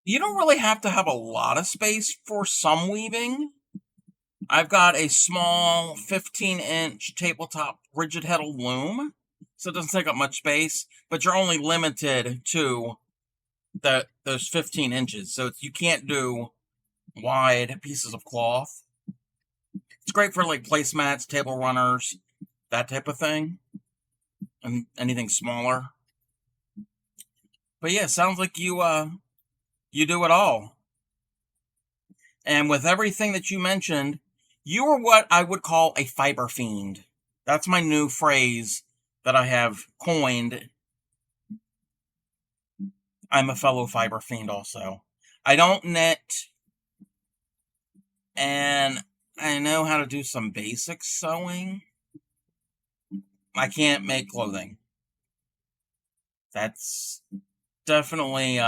You don't really have to have a lot of space for some weaving. I've got a small 15-inch tabletop rigid heddle loom, so it doesn't take up much space, but you're only limited to those 15 inches, so you can't do wide pieces of cloth. It's great for like placemats, table runners, that type of thing, and anything smaller. But yeah, sounds like you do it all. And with everything that you mentioned, you are what I would call a fiber fiend. That's my new phrase that I have coined. I'm a fellow fiber fiend also. I don't knit, and I know how to do some basic sewing. I can't make clothing. That's definitely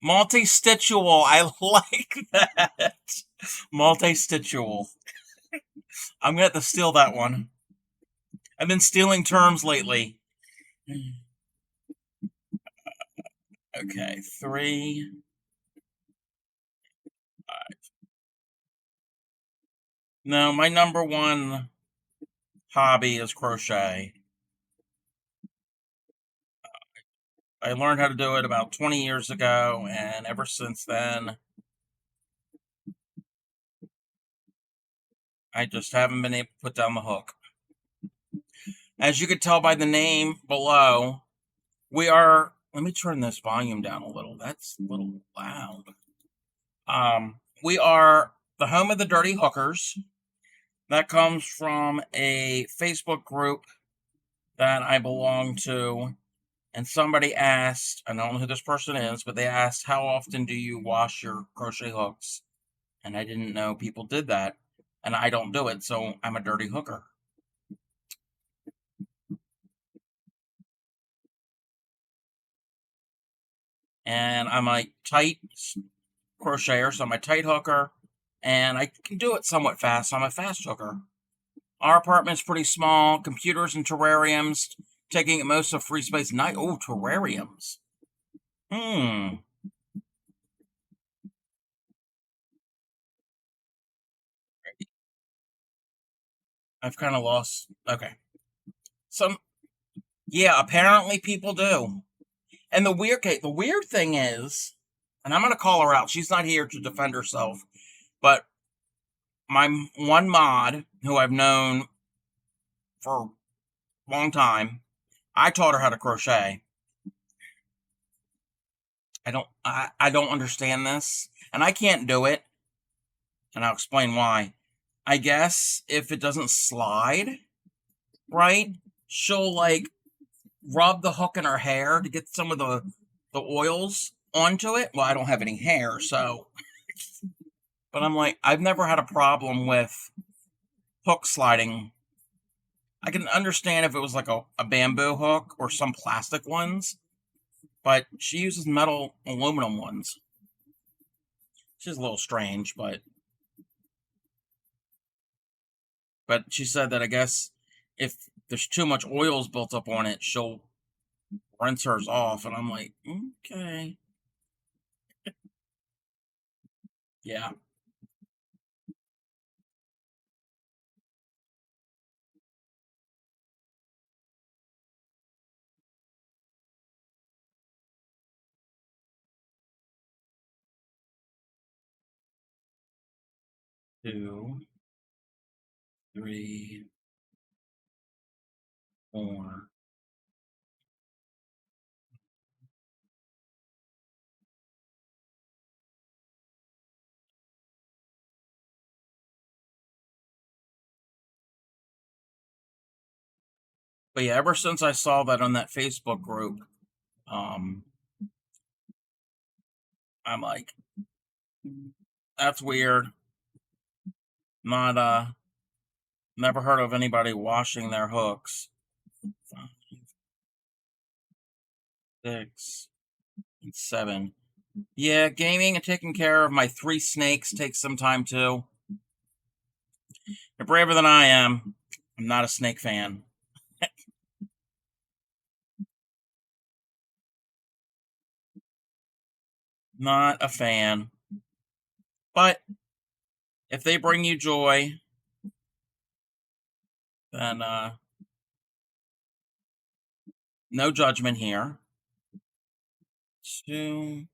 multi-stitchual. I like that. Multi-stitchual. I'm gonna have to steal that one. I've been stealing terms lately. Okay, 3. No, my number one hobby is crochet. I learned how to do it about 20 years ago, and ever since then, I just haven't been able to put down the hook. As you could tell by the name below, we are. Let me turn this volume down a little. That's a little loud. We are the home of the Dirty Hookers. That comes from a Facebook group that I belong to. And somebody asked, I don't know who this person is, but they asked, how often do you wash your crochet hooks? And I didn't know people did that. And I don't do it, so I'm a dirty hooker. And I'm a tight crocheter, so I'm a tight hooker. And I can do it somewhat fast, so I'm a fast hooker. Our apartment's pretty small, computers and terrariums, taking most of free space. Oh, terrariums. I've kind of lost. Okay. Yeah, apparently people do. And the weird thing is, and I'm going to call her out. She's not here to defend herself, but my one mod who I've known for a long time, I taught her how to crochet. I don't understand this, and I can't do it, and I'll explain why. I guess if it doesn't slide right, she'll like rub the hook in her hair to get some of the oils onto it. Well, I don't have any hair, so. But I'm like, I've never had a problem with hook sliding. I can understand if it was like a bamboo hook or some plastic ones, but she uses metal aluminum ones. She's a little strange, but she said that I guess if there's too much oils built up on it, she'll rinse hers off, and I'm like, okay. Yeah. Two, 3, 4. But yeah, ever since I saw that on that Facebook group, I'm like, that's weird. Not never heard of anybody washing their hooks. 5, 6, and 7. Yeah, gaming and taking care of my 3 snakes takes some time too. You're braver than I am. I'm not a snake fan. Not a fan. But if they bring you joy, then no judgment here. 2,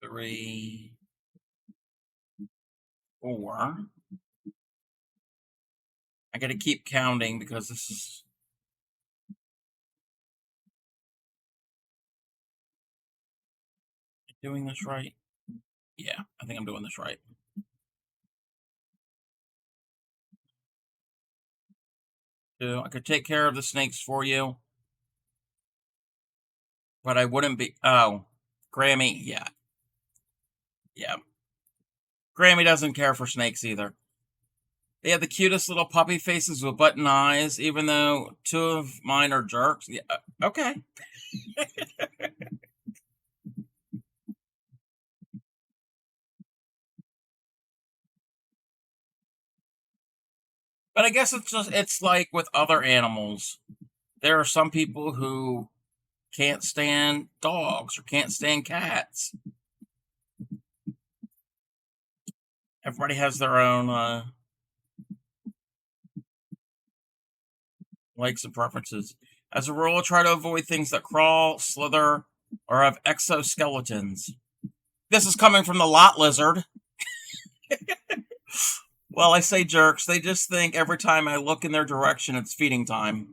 3, 4. I gotta keep counting because this is doing this right. Yeah, I think I'm doing this right. 2. I could take care of the snakes for you, but I wouldn't be. Oh, Grammy. Yeah, yeah. Grammy doesn't care for snakes either. They have the cutest little puppy faces with button eyes, even though 2 of mine are jerks. Yeah, okay. But I guess it's like with other animals. There are some people who can't stand dogs or can't stand cats. Everybody has their own likes and preferences. As a rule, try to avoid things that crawl, slither, or have exoskeletons. This is coming from the lot lizard. Well, I say jerks. They just think every time I look in their direction, it's feeding time.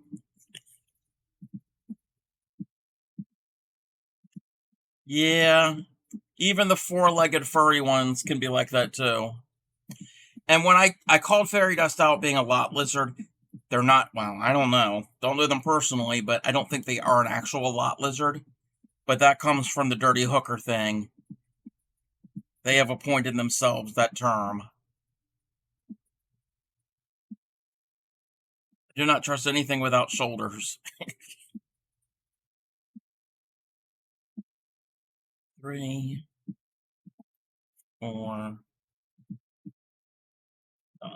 Yeah, even the 4-legged furry ones can be like that too. And when I called fairy dust out being a lot lizard, they're not, well, I don't know. Don't know them personally, but I don't think they are an actual lot lizard. But that comes from the dirty hooker thing. They have appointed themselves that term. Do not trust anything without shoulders. 3, 4, 5,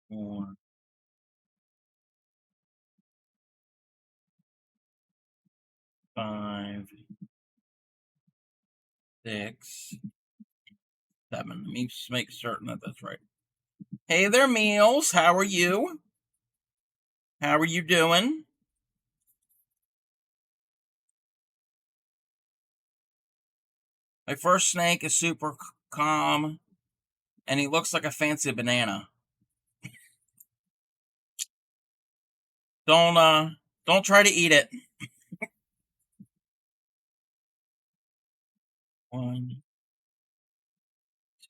4, 5, 6, 7. Let me just make certain that that's right. Hey there, Meals. How are you? How are you doing? My first snake is super calm, and he looks like a fancy banana. Don't try to eat it. 1,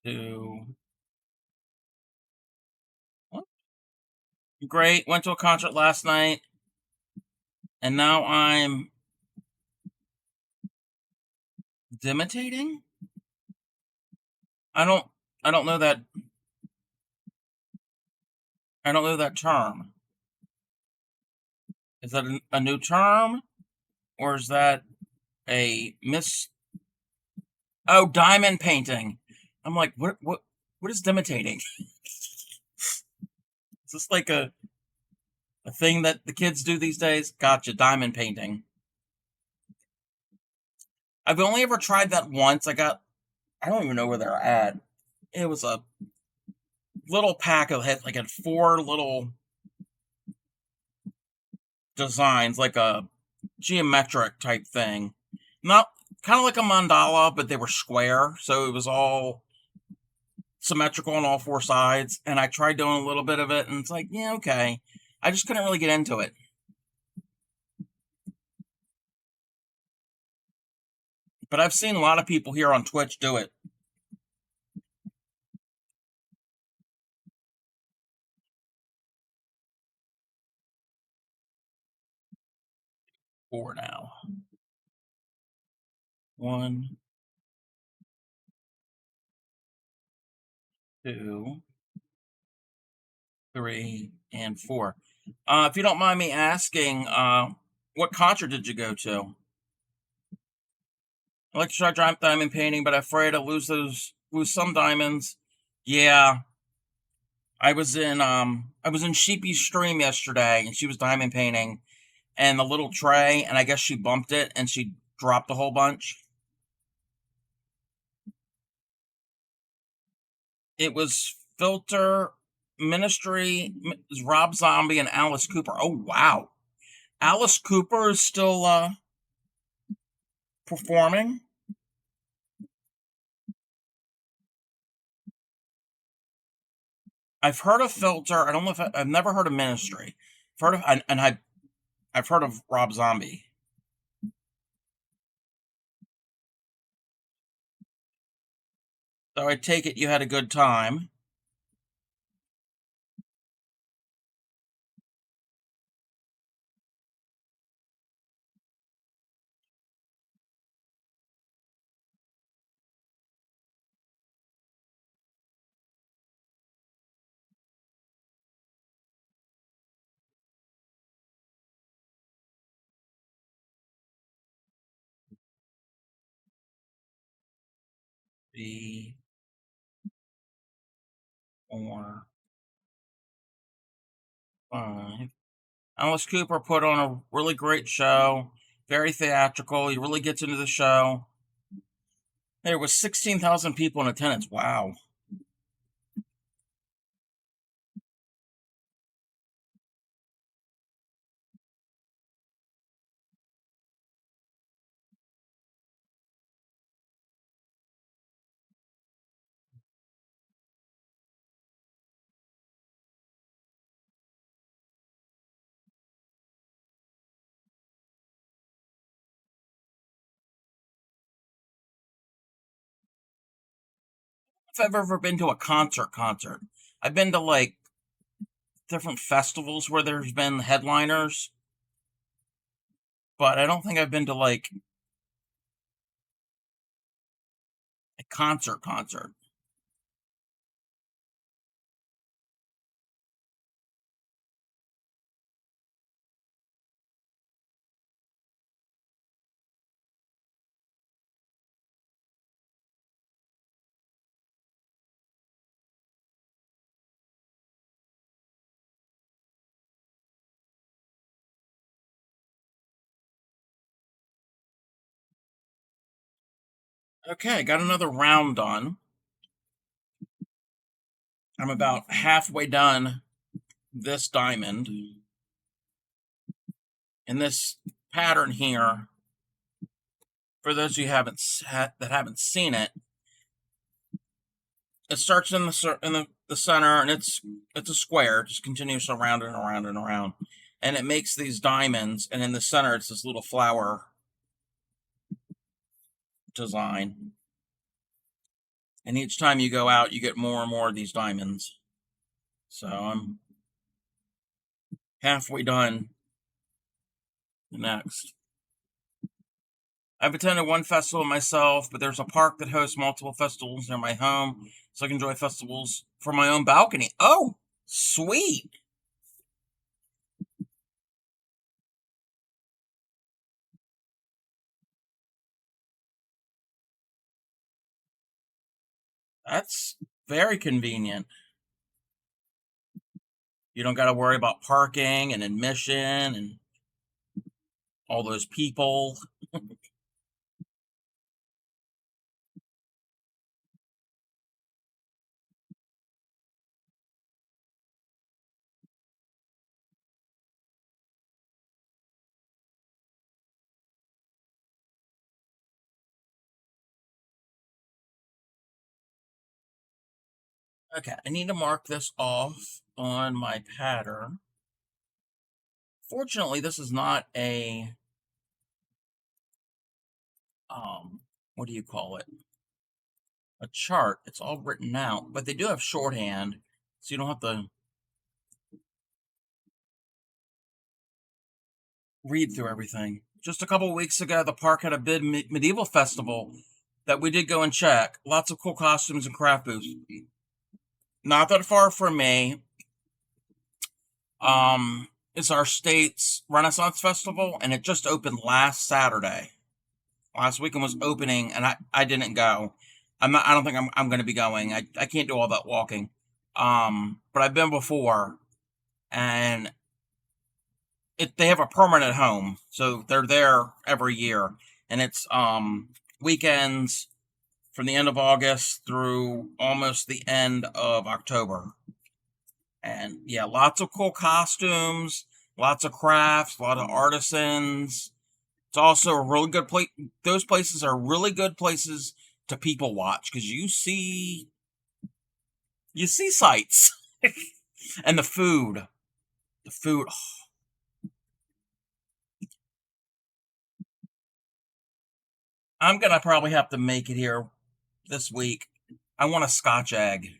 2. Great. Went to a concert last night, and now I'm imitating. I don't. I don't know that. I don't know that term. Is that a new term, or is that a miss? Oh, diamond painting. I'm like, what is imitating? Is this like a thing that the kids do these days? Gotcha, diamond painting. I've only ever tried that once. I don't even know where they're at. It was a little pack of like had 4 little designs, like a geometric type thing. Not kind of like a mandala, but they were square, so it was all symmetrical on all four sides. And I tried doing a little bit of it, and it's like, yeah, okay. I just couldn't really get into it. But I've seen a lot of people here on Twitch do it. Four now. 1, 2, 3, and 4. If you don't mind me asking, what concert did you go to? I like to try diamond painting, but I'm afraid I'll lose some diamonds. Yeah, I was in Sheepy's stream yesterday, and she was diamond painting, and the little tray, and I guess she bumped it, and she dropped a whole bunch. It was Filter, Ministry, Rob Zombie, and Alice Cooper. Oh wow, Alice Cooper is still performing. I've heard of Filter. I don't know if I've never heard of Ministry. I've heard of and I've heard of Rob Zombie. So I take it you had a good time. The 4, 5. Alice Cooper put on a really great show. Very theatrical. He really gets into the show. There was 16,000 people in attendance. Wow. If I've ever been to a concert. I've been to like different festivals where there's been headliners, but I don't think I've been to like a concert. Okay, got another round done. I'm about halfway done this diamond. And this pattern here, for those of you that haven't seen it, it starts in the center, and it's a square. It just continues around and around and around, and it makes these diamonds. And in the center, it's this little flower design. And each time you go out, you get more and more of these diamonds. So I'm halfway done. Next, I've attended one festival myself, but there's a park that hosts multiple festivals near my home, so I can enjoy festivals from my own balcony. Oh, sweet. That's very convenient. You don't got to worry about parking and admission and all those people. Okay, I need to mark this off on my pattern. Fortunately, this is not a, what do you call it? A chart. It's all written out, but they do have shorthand, so you don't have to read through everything. Just a couple of weeks ago, the park had a big medieval festival that we did go and check. Lots of cool costumes and craft booths. Not that far from me, is our state's Renaissance Festival, and it just opened last Saturday. Last weekend was opening, and I didn't go. I don't think I'm going to be going. I can't do all that walking. But I've been before, and they have a permanent home, so they're there every year, and it's weekends from the end of August through almost the end of October. And yeah, lots of cool costumes, lots of crafts, a lot of artisans. It's also a really good place. Those places are really good places to people watch because you see sights. And the food. I'm gonna probably have to make it here this week. I want a Scotch egg.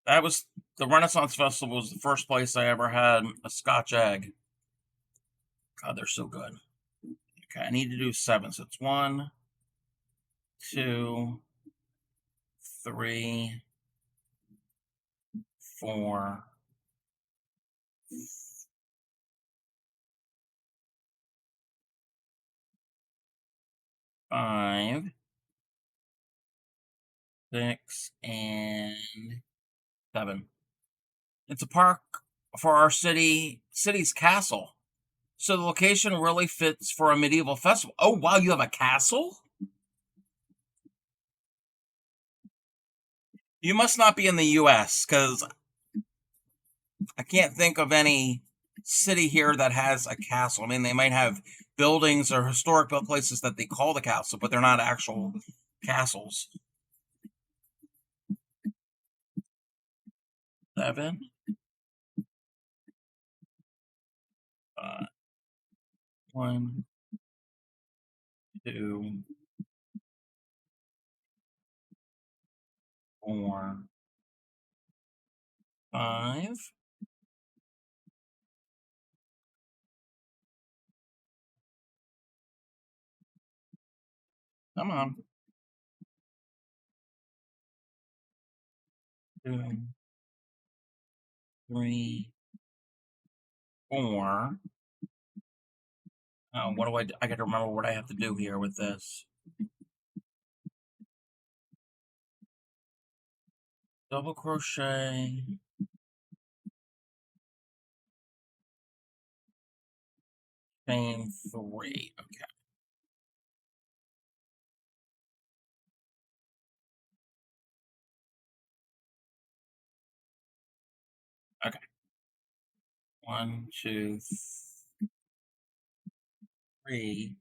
That was the Renaissance Festival was the first place I ever had a Scotch egg. God, they're so good. Okay, I need to do 7. So it's 1, 2, 3, 4, 5, 6, and 7. It's a park for our city's castle. So the location really fits for a medieval festival. Oh wow, you have a castle? You must not be in the US because I can't think of any city here that has a castle. I mean, they might have buildings or historic built places that they call the castle, but they're not actual castles. 7, 1, 2, 4, 5. Come on. 2, 3, 4. What do I do? I got to remember what I have to do here with this. Double crochet. Chain 3. Okay. Okay. 1, 2, 3.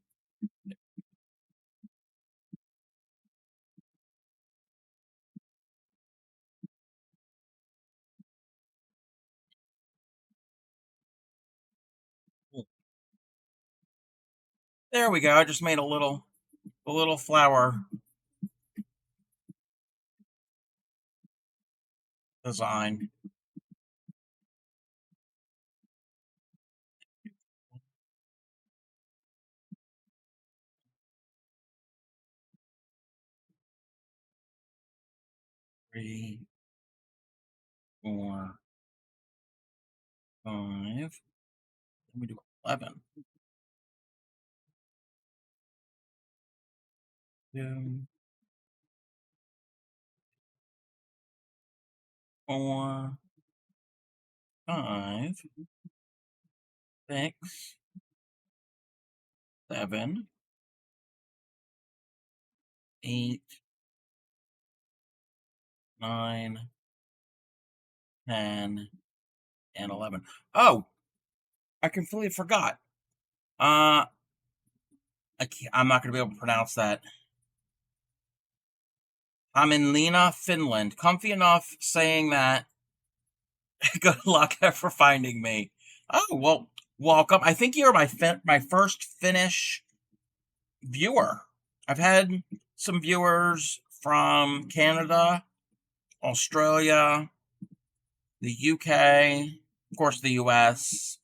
There we go. I just made a little flower design. 3, 4, 5. Let me do 11. 2, 4, 5, 6, 7, 8, 9, 10, and 11. Oh, I completely forgot. Uh, I'm not going to be able to pronounce that. I'm in Lena, Finland. Comfy enough saying that. Good luck for finding me. Oh, well, welcome. I think you're my first Finnish viewer. I've had some viewers from Canada, Australia, the UK, of course, the US,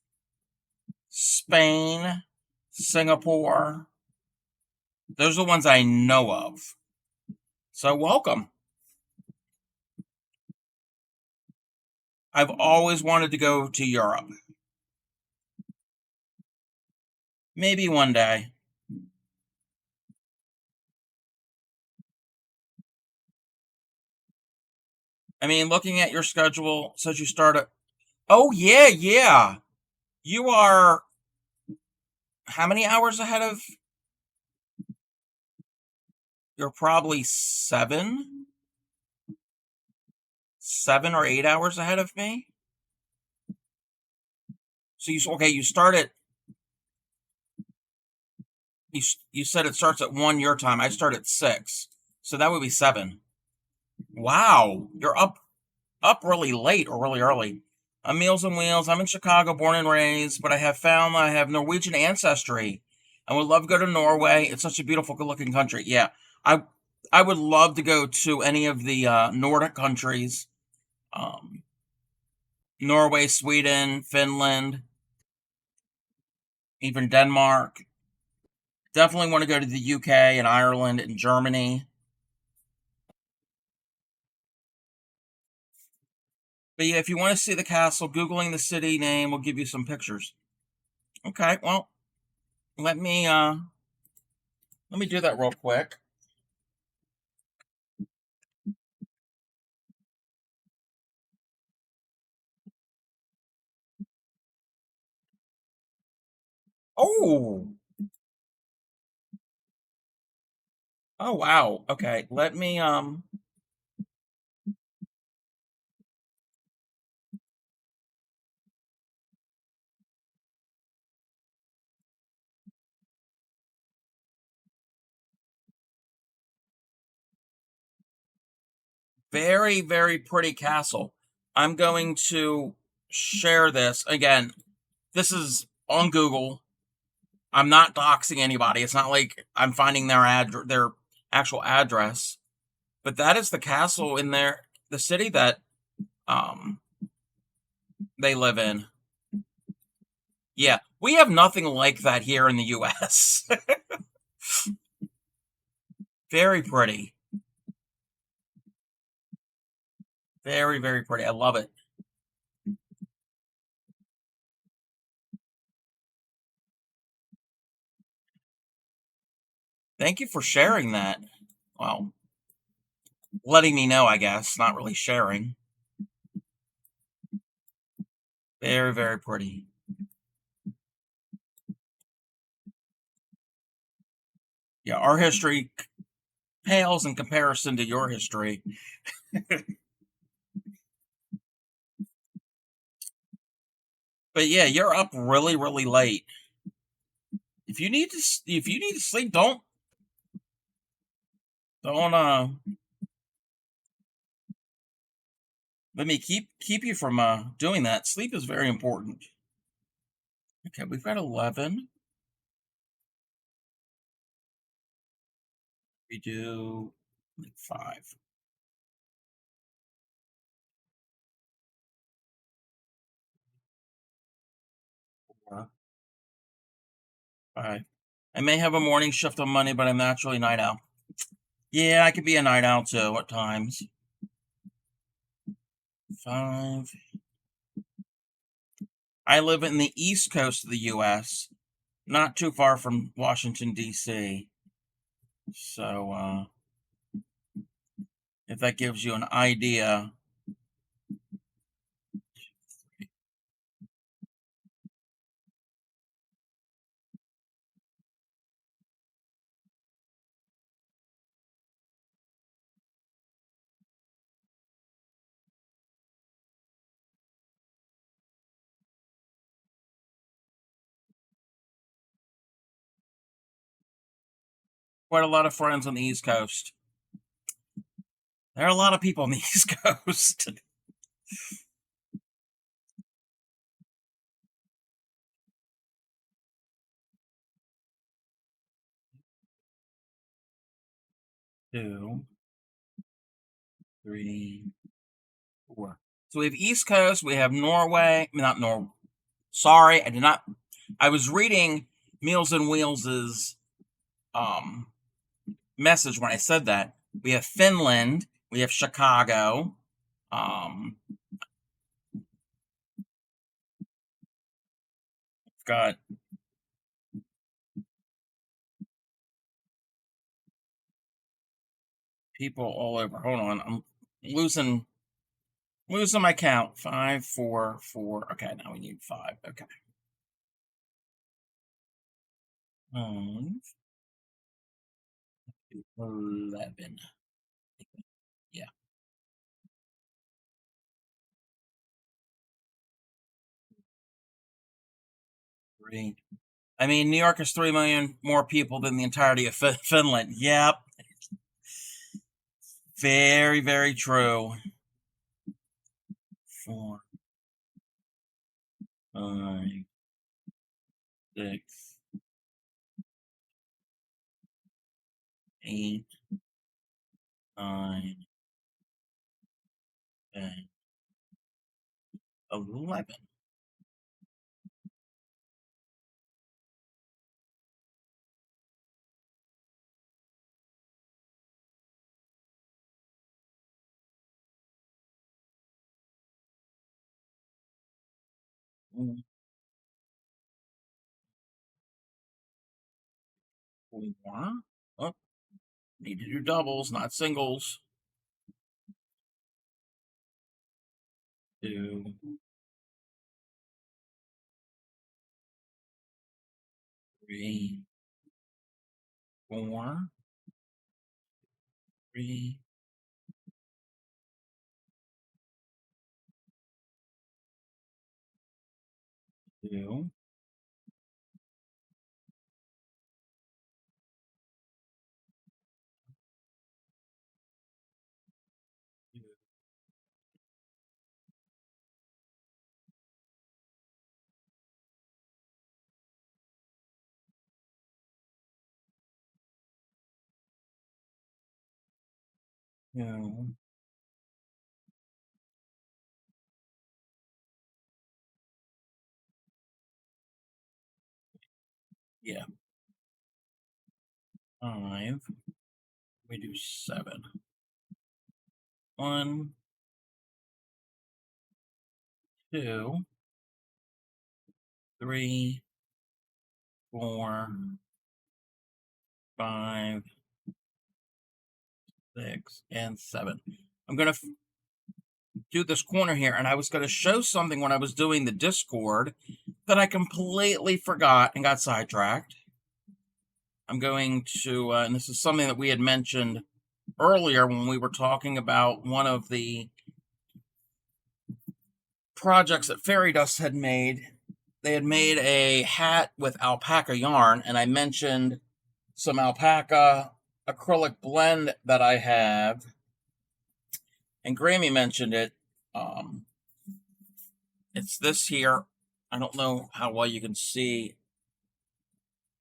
Spain, Singapore. Those are the ones I know of. So, welcome. I've always wanted to go to Europe. Maybe one day. I mean, looking at your schedule, says you start at. Oh, yeah, yeah. You are how many hours ahead of? You're probably 7 or 8 hours ahead of me. So you start at. You said it starts at 1 your time. I start at 6. So that would be 7. Wow. You're up really late or really early. I'm Meals on Wheels. I'm in Chicago, born and raised, but I have found I have Norwegian ancestry. I would love to go to Norway. It's such a beautiful, good-looking country. Yeah, I I would love to go to any of the Nordic countries, um, Norway, Sweden, Finland, even Denmark. Definitely want to go to the UK and Ireland and Germany. But yeah, if you want to see the castle, Googling the city name will give you some pictures. Okay, well, let me uh let me do that real quick. Oh, oh wow. Okay, let me very, very pretty castle. I'm going to share this again. This is on Google. I'm not doxing anybody. It's not like I'm finding their actual address. But that is the castle in the city that um they live in. Yeah, we have nothing like that here in the US. Very pretty. Very, very pretty. I love it. Thank you for sharing that. Well, letting me know, I guess, not really sharing. Very, very pretty. Yeah, our history pales in comparison to your history. But yeah, you're up really, really late. If you need to sleep, don't let me keep you from doing that. Sleep is very important. Okay, we've got 11. We do like 5. 4, 5. I may have a morning shift on Monday, but I'm naturally night owl. Yeah, I could be a night owl too at times. 5. I live in the East Coast of the U.S., not too far from Washington, D.C. So, if that gives you an idea. quite a lot of friends on the East Coast. There are a lot of people on the East Coast. Two, three, four. So we have East Coast. We have Norway. Not Norway. Sorry, I did not. I was reading Meals and Wheels's message when I said that. We have Finland. We have Chicago. Got people all over. Hold on, I'm losing my count. 5, 4, 4. Okay, now we need 5. Okay. 11. Yeah. 3. I mean, New York has 3 million more people than the entirety of Finland. Yep. Very, very true. 4, 5, 6, 8, 9, 10, 11. Mm, 4. Oh, need to do doubles, not singles. 2, 3, 4, 3, 2, 2. Yeah. 5. We do 7. 1, 2, 3, 4, 5, 6, and 7. I'm going to do this corner here, and I was going to show something when I was doing the Discord that I completely forgot and got sidetracked. I'm going to, and this is something that we had mentioned earlier when we were talking about one of the projects that Fairy Dust had made. They had made a hat with alpaca yarn, and I mentioned some alpaca acrylic blend that I have, and Grammy mentioned it. It's this here. I don't know how well you can see.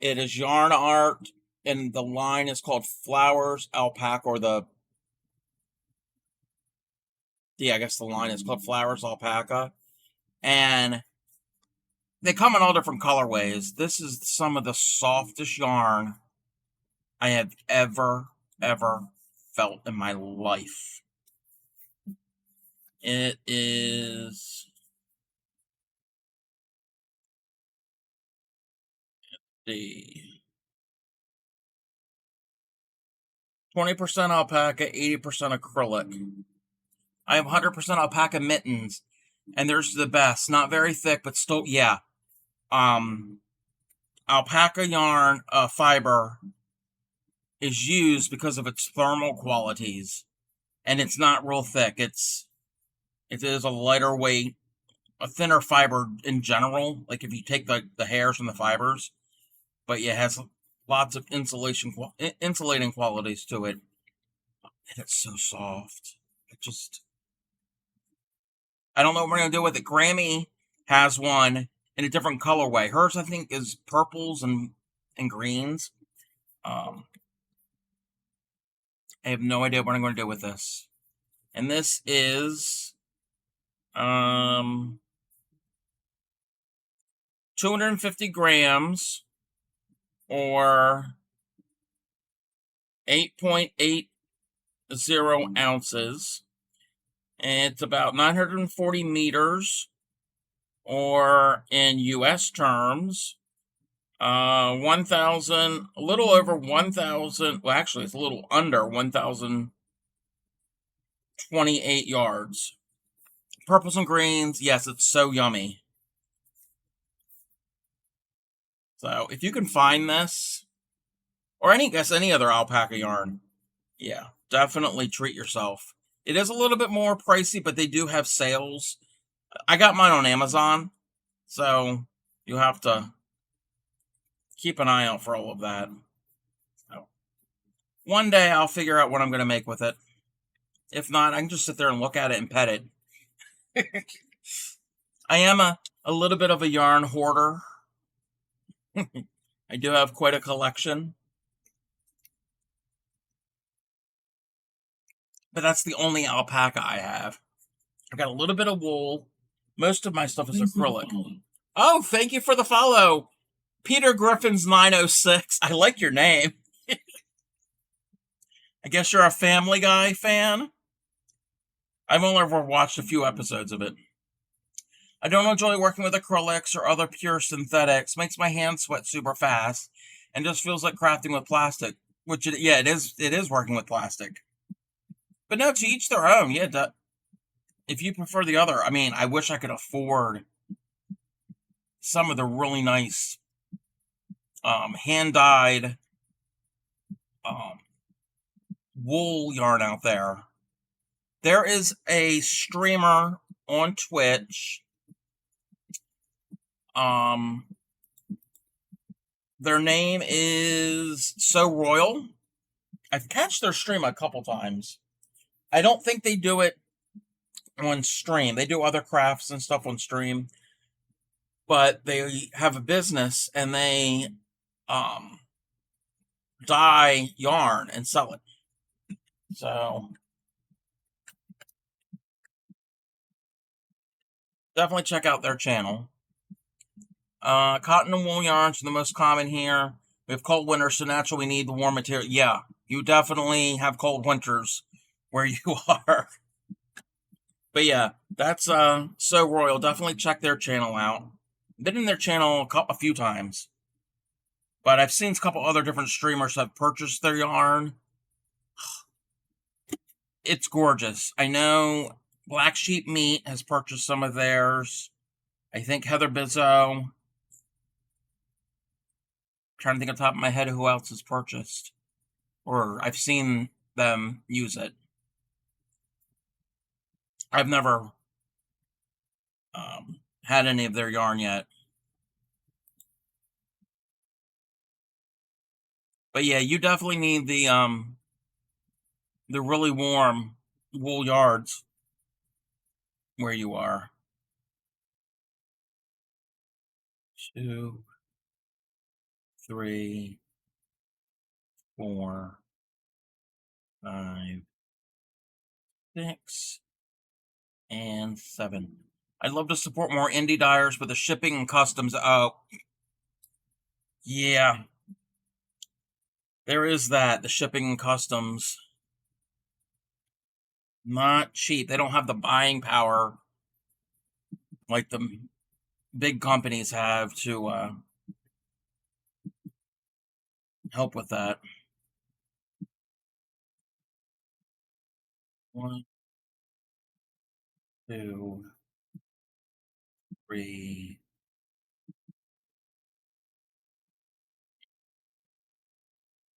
It is yarn art, and the line is called Flowers Alpaca, or I guess the line is called Flowers Alpaca. And they come in all different colorways. This is some of the softest yarn I have ever felt in my life. It is the 20% alpaca, 80% acrylic. I have 100% alpaca mittens, and there's the best. Not very thick, but still, yeah. Alpaca yarn fiber is used because of its thermal qualities, and it's not real thick. It is a lighter weight, a thinner fiber in general. Like if you take the hairs from the fibers, but yeah, it has lots of insulating qualities to it. And it's so soft. I don't know what we're going to do with it. Grammy has one in a different colorway. Hers, I think, is purples and greens. I have no idea what I'm going to do with this. And this is 250 grams or 8.80 ounces. And it's about 940 meters, or in US terms, 1,000, a little over 1,000, well, actually, it's a little under 1,028 yards. Purples and greens, yes, it's so yummy. So, if you can find this, or any other alpaca yarn, yeah, definitely treat yourself. It is a little bit more pricey, but they do have sales. I got mine on Amazon, so you have to keep an eye out for all of that. So, one day I'll figure out what I'm going to make with it. If not, I can just sit there and look at it and pet it. I am a little bit of a yarn hoarder. I do have quite a collection. But that's the only alpaca I have. I've got a little bit of wool. Most of my stuff is acrylic. Oh, thank you for the follow. Peter Griffin's 906. I like your name. I guess you're a Family Guy fan? I've only ever watched a few episodes of it. I don't enjoy working with acrylics or other pure synthetics. Makes my hands sweat super fast and just feels like crafting with plastic. Which, it is working with plastic. But no, to each their own. Yeah, if you prefer the other, I mean, I wish I could afford some of the really nice hand-dyed wool yarn out there. There is a streamer on Twitch. Their name is So Royal. I've catched their stream a couple times. I don't think they do it on stream. They do other crafts and stuff on stream. But they have a business and they dye yarn and sell it. So definitely check out their channel. Cotton and wool yarns are the most common here. We have cold winters, so naturally we need the warm material. Yeah, you definitely have cold winters where you are. But yeah, that's So Royal. Definitely check their channel out. Been in their channel a few times. But I've seen a couple other different streamers have purchased their yarn. It's gorgeous. I know Black Sheep Meat has purchased some of theirs. I think Heather Bizzo. Trying to think on top of my head who else has purchased. Or I've seen them use it. I've never had any of their yarn yet. But yeah, you definitely need the really warm wool yards where you are. 2, 3, 4, 5, 6, and 7. I'd love to support more indie dyers, but the shipping and customs. Oh, yeah, there is that. The shipping and customs, not cheap. They don't have the buying power like the big companies have to help with that. 1, 2, 3,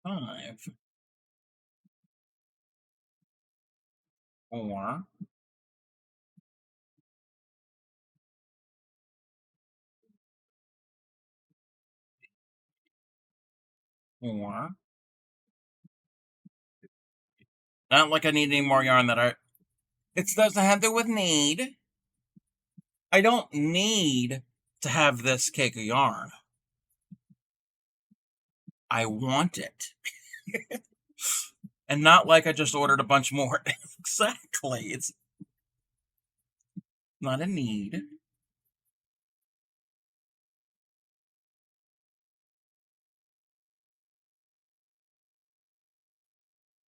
5, 4, more. Not like I need any more yarn it doesn't have to do with need. I don't need to have this cake of yarn. I want it. And not like I just ordered a bunch more. Exactly. It's not a need.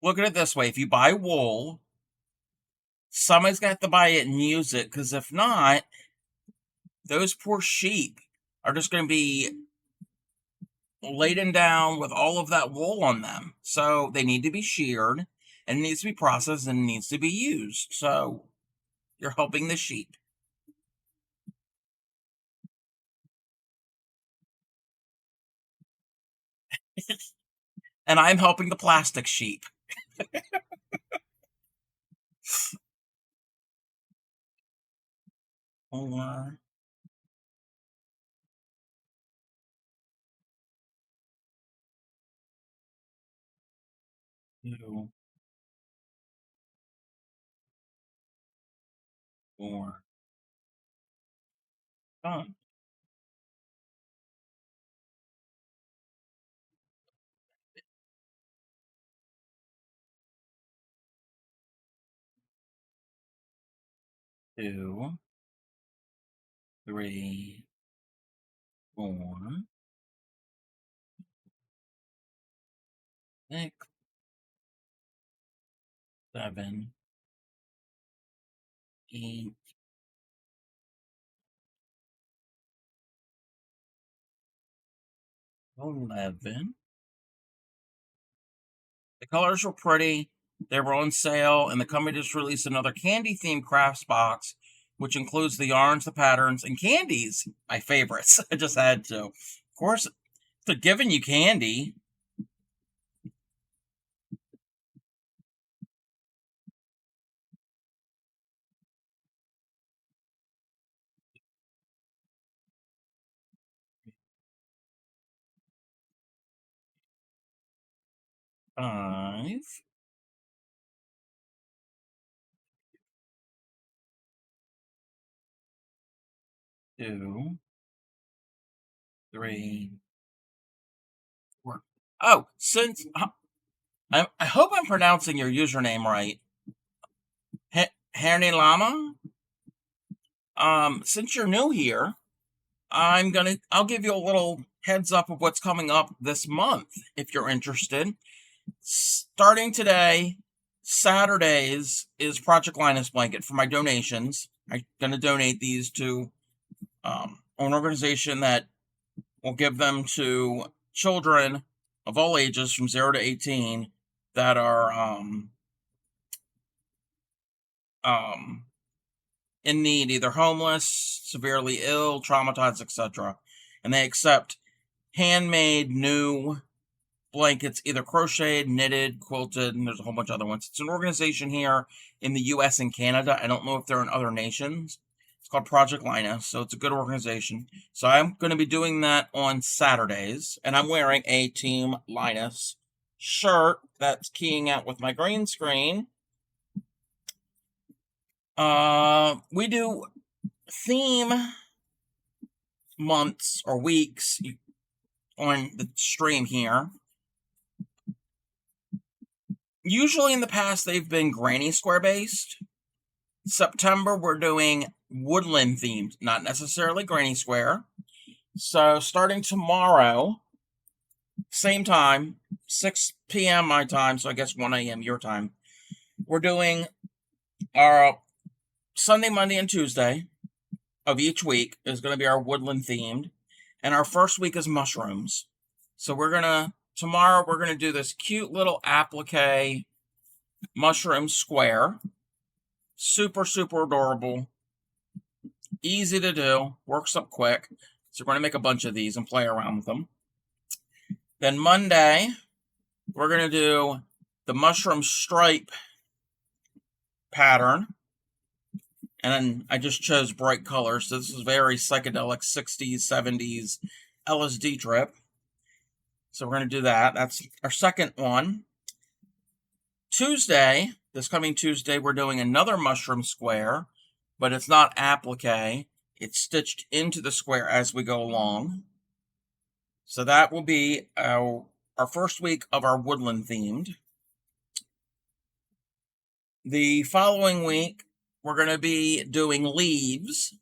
Look at it this way. If you buy wool, somebody's going to have to buy it and use it, because if not, those poor sheep are just going to be laden down with all of that wool on them. So they need to be sheared, and it needs to be processed, and it needs to be used. So you're helping the sheep. And I'm helping the plastic sheep. Four, 2, 4, 5, 2, 3, 4, 6, 7, 8, 11. The colors were pretty. They were on sale, and the company just released another candy-themed crafts box, which includes the yarns, the patterns, and candies. My favorites. I just had to. Of course, they're giving you candy. Five, 2, 3, 4. Oh, since I hope I'm pronouncing your username right. Herne Lama. Since you're new here, I'll give you a little heads up of what's coming up this month if you're interested. Starting today, Saturdays is Project Linus blanket for my donations. I'm going to donate these to an organization that will give them to children of all ages from 0 to 18 that are in need, either homeless, severely ill, traumatized, etc. And they accept handmade, new blankets, either crocheted, knitted, quilted, and there's a whole bunch of other ones. It's an organization here in the US and Canada. I don't know if they're in other nations. It's called Project Linus, so it's a good organization. So I'm going to be doing that on Saturdays, and I'm wearing a Team Linus shirt that's keying out with my green screen. We do theme months or weeks on the stream here. Usually in the past, they've been granny square based. September, we're doing woodland themed, not necessarily granny square. So starting tomorrow, same time, 6 p.m. my time, so I guess 1 a.m. your time, we're doing our Sunday, Monday, and Tuesday of each week is going to be our woodland themed. And our first week is mushrooms. So tomorrow we're going to do this cute little applique mushroom square. Super, super adorable. Easy to do. Works up quick. So we're going to make a bunch of these and play around with them. Then Monday, we're going to do the mushroom stripe pattern. And then I just chose bright colors. So this is very psychedelic 60s, 70s LSD trip. So we're going to do that. That's our second one. Tuesday, this coming Tuesday, we're doing another mushroom square, but it's not applique. It's stitched into the square as we go along. So that will be our first week of our woodland themed. The following week, we're going to be doing leaves.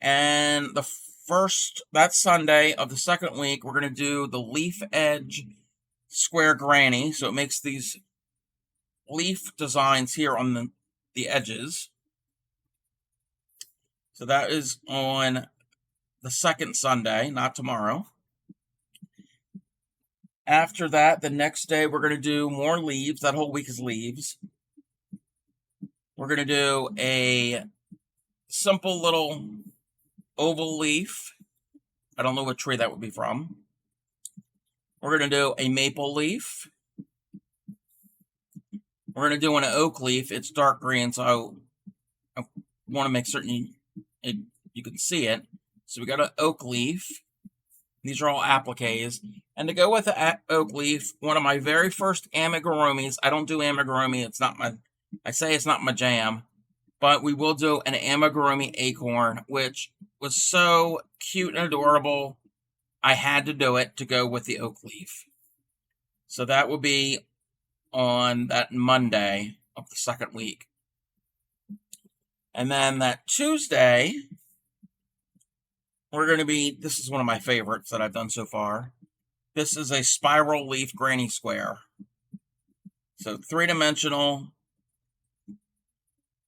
And that Sunday of the second week, we're going to do the leaf edge square granny. So it makes these leaf designs here on the edges. So that is on the second Sunday, not tomorrow. After that, the next day, we're going to do more leaves. That whole week is leaves. We're going to do a simple little oval leaf. I don't know what tree that would be from. We're going to do a maple leaf. We're going to do an oak leaf. It's dark green, so I want to make certain you can see it. So we got an oak leaf. These are all appliques. And to go with the oak leaf, one of my very first amigurumis. I don't do amigurumi. I say it's not my jam. But we will do an amigurumi acorn, which was so cute and adorable. I had to do it to go with the oak leaf. So that will be on that Monday of the second week. And then that Tuesday, we're going to be, this is one of my favorites that I've done so far. This is a spiral leaf granny square. So 3-dimensional,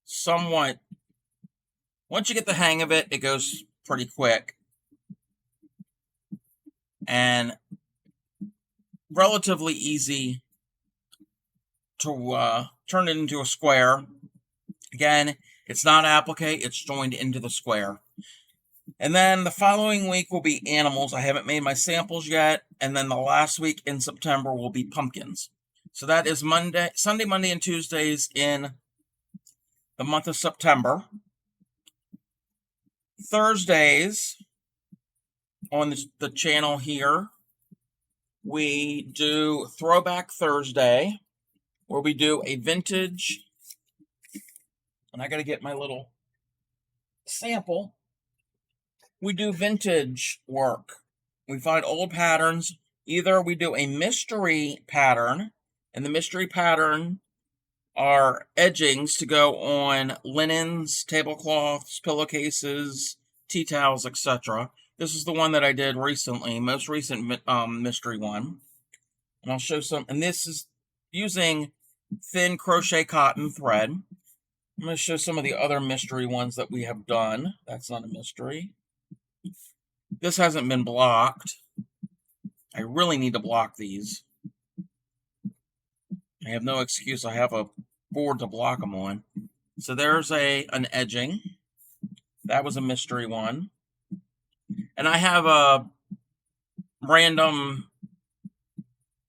somewhat, once you get the hang of it, it goes pretty quick. And relatively easy to turn it into a square. Again, it's not applique, it's joined into the square. And then the following week will be animals. I haven't made my samples yet. And then the last week in September will be pumpkins. So that is Sunday, Monday, and Tuesdays in the month of September. Thursdays on the channel here, we do Throwback Thursday, where we do a vintage, and I got to get my little sample. We do vintage work. We find old patterns. Either we do a mystery pattern, and the mystery pattern are edgings to go on linens, tablecloths, pillowcases, tea towels, etc. This is the one that I did recently, most recent mystery one. And I'll show some, and this is using thin crochet cotton thread. I'm going to show some of the other mystery ones that we have done. That's not a mystery. This hasn't been blocked. I really need to block these. I have no excuse. I have a board to block them on. So there's an edging. That was a mystery one. And I have a random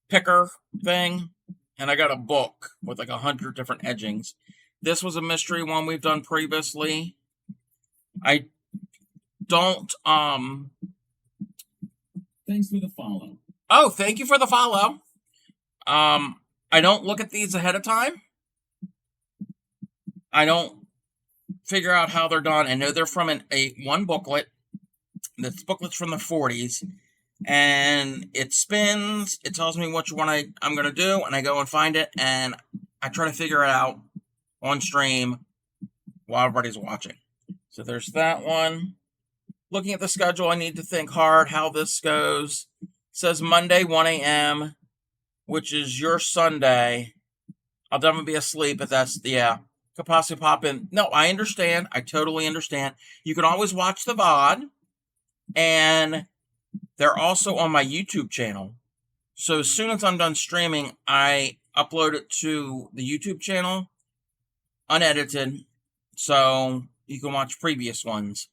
picker thing. And I got a book with like 100 different edgings. This was a mystery one we've done previously. I don't, Thanks for the follow. Oh, thank you for the follow. I don't look at these ahead of time. I don't figure out how they're done. I know they're from one booklet. This booklet's from the 40s. And it spins. It tells me which one I'm going to do. And I go and find it. And I try to figure it out on stream while everybody's watching. So there's that one. Looking at the schedule, I need to think hard how this goes. It says Monday, 1 a.m., which is your Sunday. I'll definitely be asleep, but could possibly pop in. No, I understand. I totally understand. You can always watch the VOD, and they're also on my YouTube channel. So as soon as I'm done streaming, I upload it to the YouTube channel, unedited, so you can watch previous ones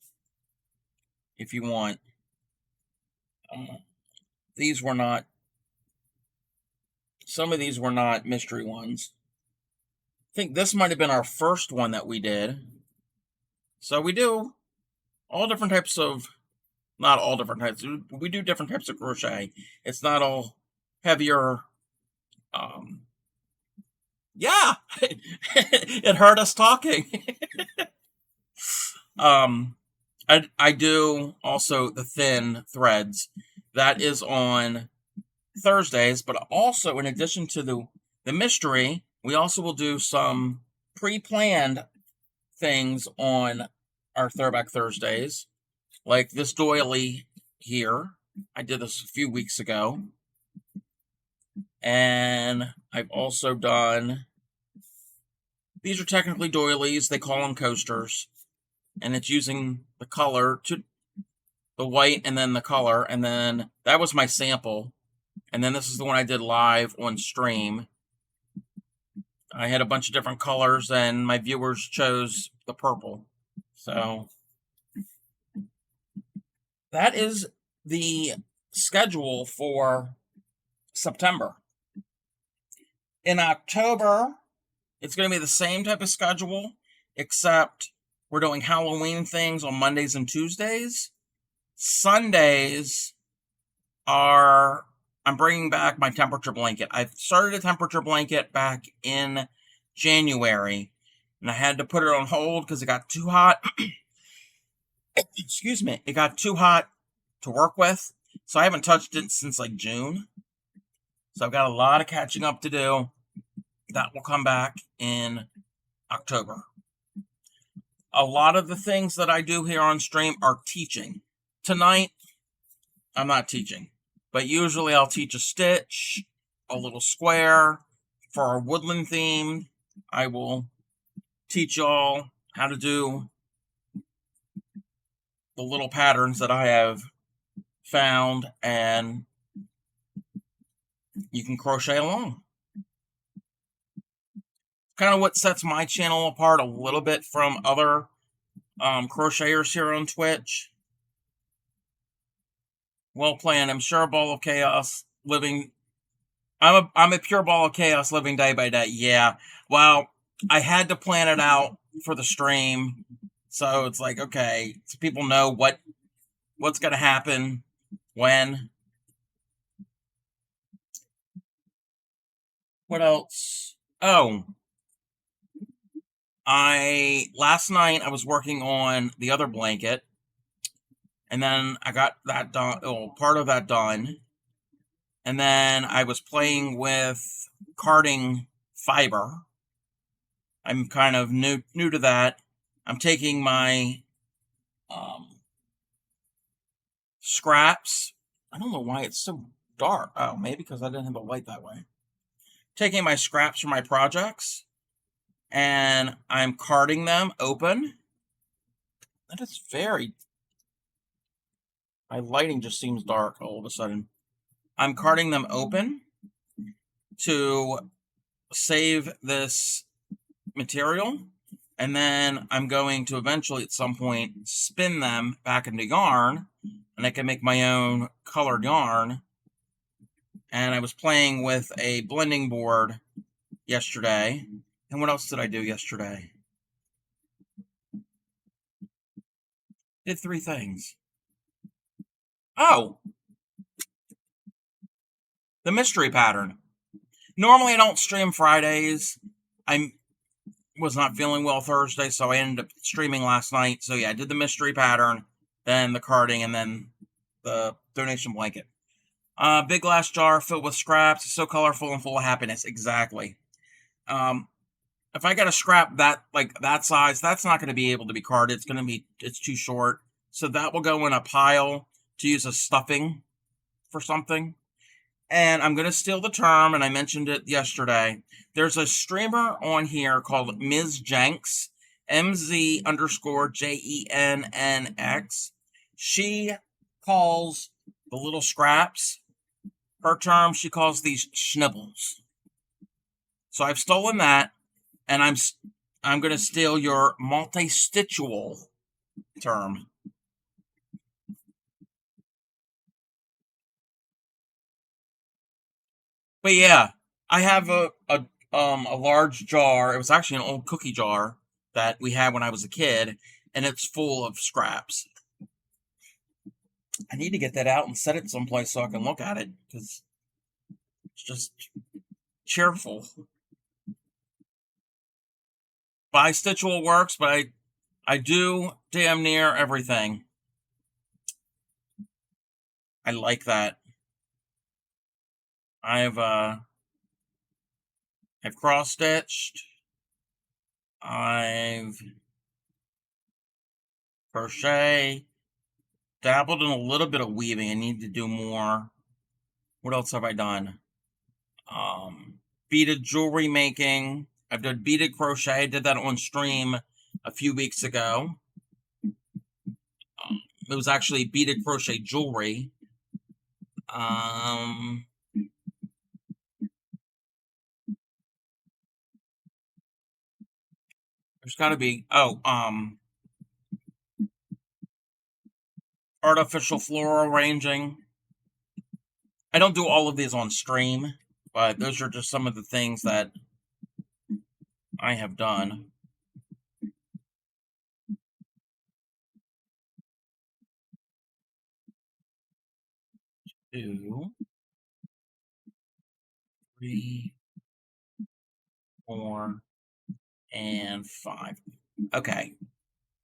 if you want. Some of these were not mystery ones. I think this might have been our first one that we did. So we do all different types of Not all different types. We do different types of crochet. It's not all heavier. Yeah, it hurt us talking. I do also the thin threads. That is on Thursdays, but also in addition to the mystery, we also will do some pre-planned things on our Throwback Thursdays, like this doily here. I did this a few weeks ago. And I've also done, these are technically doilies, they call them coasters. And it's using the color to the white and then the color. And then that was my sample. And then this is the one I did live on stream. I had a bunch of different colors and my viewers chose the purple. So that is the schedule for September. In October, it's going to be the same type of schedule, except we're doing Halloween things on Mondays and Tuesdays. Sundays I'm bringing back my temperature blanket. I started a temperature blanket back in January, and I had to put it on hold because it got too hot. Excuse me. It got too hot to work with, so I haven't touched it since like June. So I've got a lot of catching up to do. That will come back in October. A lot of the things that I do here on stream are teaching. Tonight, I'm not teaching, but usually I'll teach a stitch, a little square. For our woodland theme, I will teach y'all how to do the little patterns that I have found, and you can crochet along. Kind of what sets my channel apart a little bit from other crocheters here on Twitch. Well planned. I'm sure a ball of chaos living. I'm a pure ball of chaos living day by day. Yeah. Well, I had to plan it out for the stream, so it's like, okay, so people know what's going to happen when. What else? Oh, last night I was working on the other blanket, and then I got that done, part of that done, and then I was playing with carding fiber. I'm kind of new to that. I'm taking my scraps. I don't know why it's so dark. Oh, maybe because I didn't have the light that way. Taking my scraps from my projects, and I'm carding them open. That is very. My lighting just seems dark all of a sudden. I'm carding them open to save this material, and then I'm going to eventually at some point spin them back into yarn, and I can make my own colored yarn. And I was playing with a blending board yesterday. And what else did I do yesterday? Did 3 things. Oh! The mystery pattern. Normally I don't stream Fridays. I was not feeling well Thursday, so I ended up streaming last night. So yeah, I did the mystery pattern, then the carding, and then the donation blanket. Big glass jar filled with scraps. It's so colorful and full of happiness. Exactly. If I got a scrap that size, that's not going to be able to be carded. It's too short. So that will go in a pile to use as stuffing for something. And I'm going to steal the term, and I mentioned it yesterday. There's a streamer on here called Ms. Jenks, MZ_JENNX. She calls the little scraps, her term, she calls these schnibbles. So I've stolen that, and I'm going to steal your multi-stitchual term. But yeah, I have a large jar. It was actually an old cookie jar that we had when I was a kid, and it's full of scraps. I need to get that out and set it someplace so I can look at it, because it's just cheerful. Bi-stitchable works, but I do damn near everything. I like that. I've cross-stitched. I've crochet. Dabbled in a little bit of weaving. I need to do more. What else have I done? Beaded jewelry making. I've done beaded crochet. I did that on stream a few weeks ago. It was actually beaded crochet jewelry. There's got to be artificial floral arranging. I don't do all of these on stream, but those are just some of the things that I have done. Two, three, 4, and 5. Okay.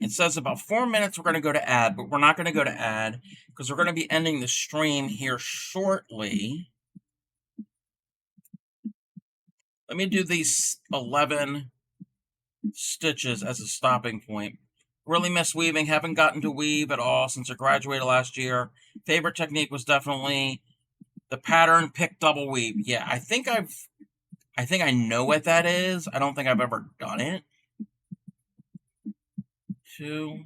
It says about 4 minutes we're going to go to ad, but we're not going to go to ad because we're going to be ending the stream here shortly. Let me do these 11 stitches as a stopping point. Really miss weaving. Haven't gotten to weave at all since I graduated last year. Favorite technique was definitely the pattern pick double weave. Yeah, I think I know what that is. I don't think I've ever done it. 2,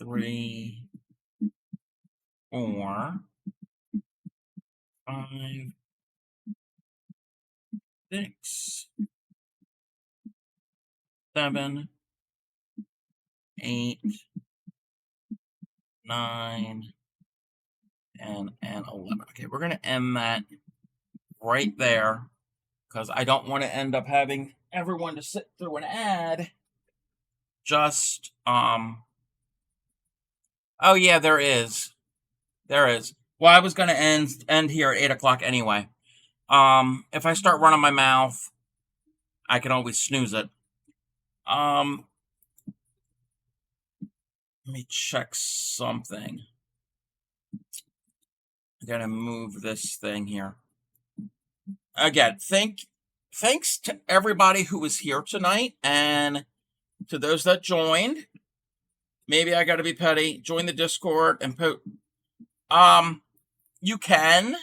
3, 4, 5, 6, 7, 8, 9, and 11. Okay, we're going to end that right there because I don't want to end up having everyone to sit through an ad. Just, oh yeah, there is. There is. Well, I was going to end here at 8 o'clock anyway. If I start running my mouth, I can always snooze it. Let me check something. I gotta move this thing here. Again, thanks to everybody who was here tonight, and to those that joined. Maybe I gotta be petty. Join the Discord and put. You can.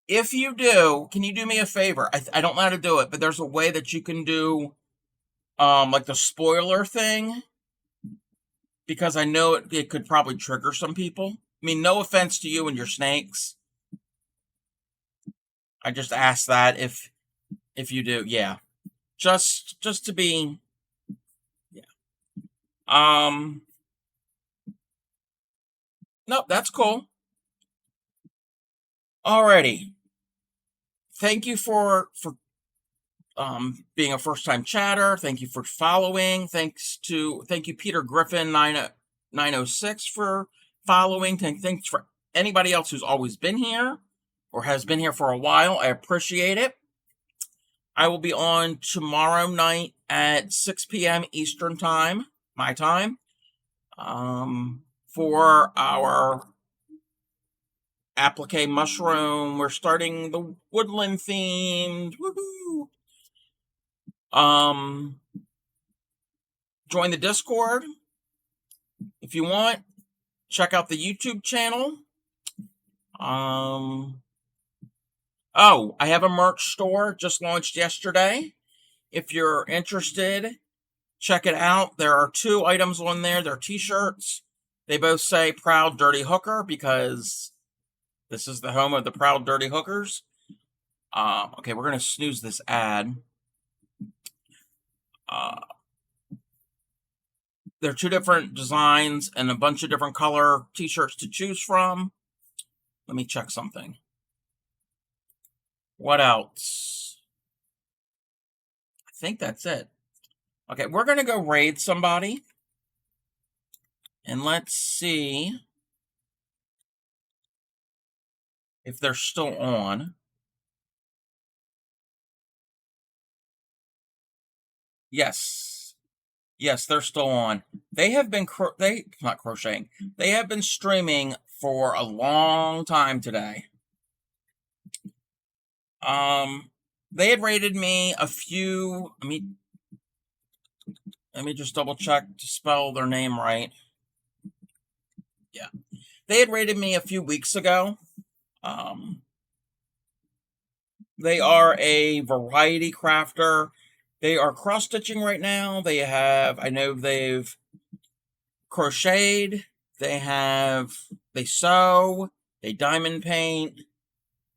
If you do, can you do me a favor? I don't know how to do it, but there's a way that you can do, like the spoiler thing, because I know it could probably trigger some people. I mean, no offense to you and your snakes. I just ask that if you do, yeah. Just to be, yeah. Nope, that's cool. Alrighty. Thank you for being a first-time chatter. Thank you for following. Thank you, Peter Griffin 906 for following. Thanks for anybody else who's always been here or has been here for a while. I appreciate it. I will be on tomorrow night at 6 p.m. Eastern time, my time, for our applique mushroom. We're starting the woodland themed. Woohoo! Join the Discord if you want. Check out the YouTube channel. Oh, I have a merch store just launched yesterday. If you're interested, check it out. There are 2 items on there. They're t-shirts. They both say Proud Dirty Hooker because this is the home of the Proud Dirty Hookers. Okay, we're going to snooze this ad. There are 2 different designs and a bunch of different color t-shirts to choose from. Let me check something. What else? I think that's it. Okay, we're going to go raid somebody. And let's see if they're still on. Yes. Yes, they're still on. They have been not crocheting. They have been streaming for a long time today. They had rated me a few. Let me just double check to spell their name right. Yeah, they had rated me a few weeks ago. They are a variety crafter. They are cross stitching right now. I know they've crocheted. They sew. They diamond paint.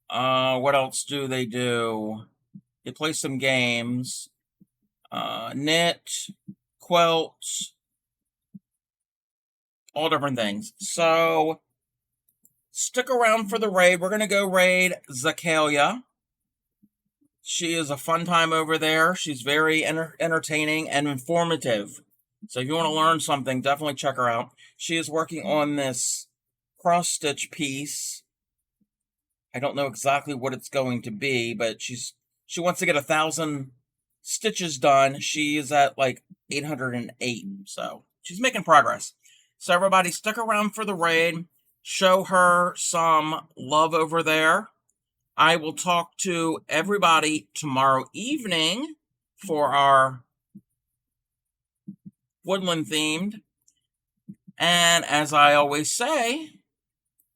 What else do? They play some games. Knit, quilts, all different things. So stick around for the raid. We're going to go raid Zakalia. She is a fun time over there. She's very entertaining and informative. So if you want to learn something, definitely check her out. She is working on this cross-stitch piece. I don't know exactly what it's going to be, but she wants to get 1,000 stitches done. She is at like 808, so she's making progress. So everybody stick around for the raid. Show her some love over there. I will talk to everybody tomorrow evening for our woodland themed. And as I always say,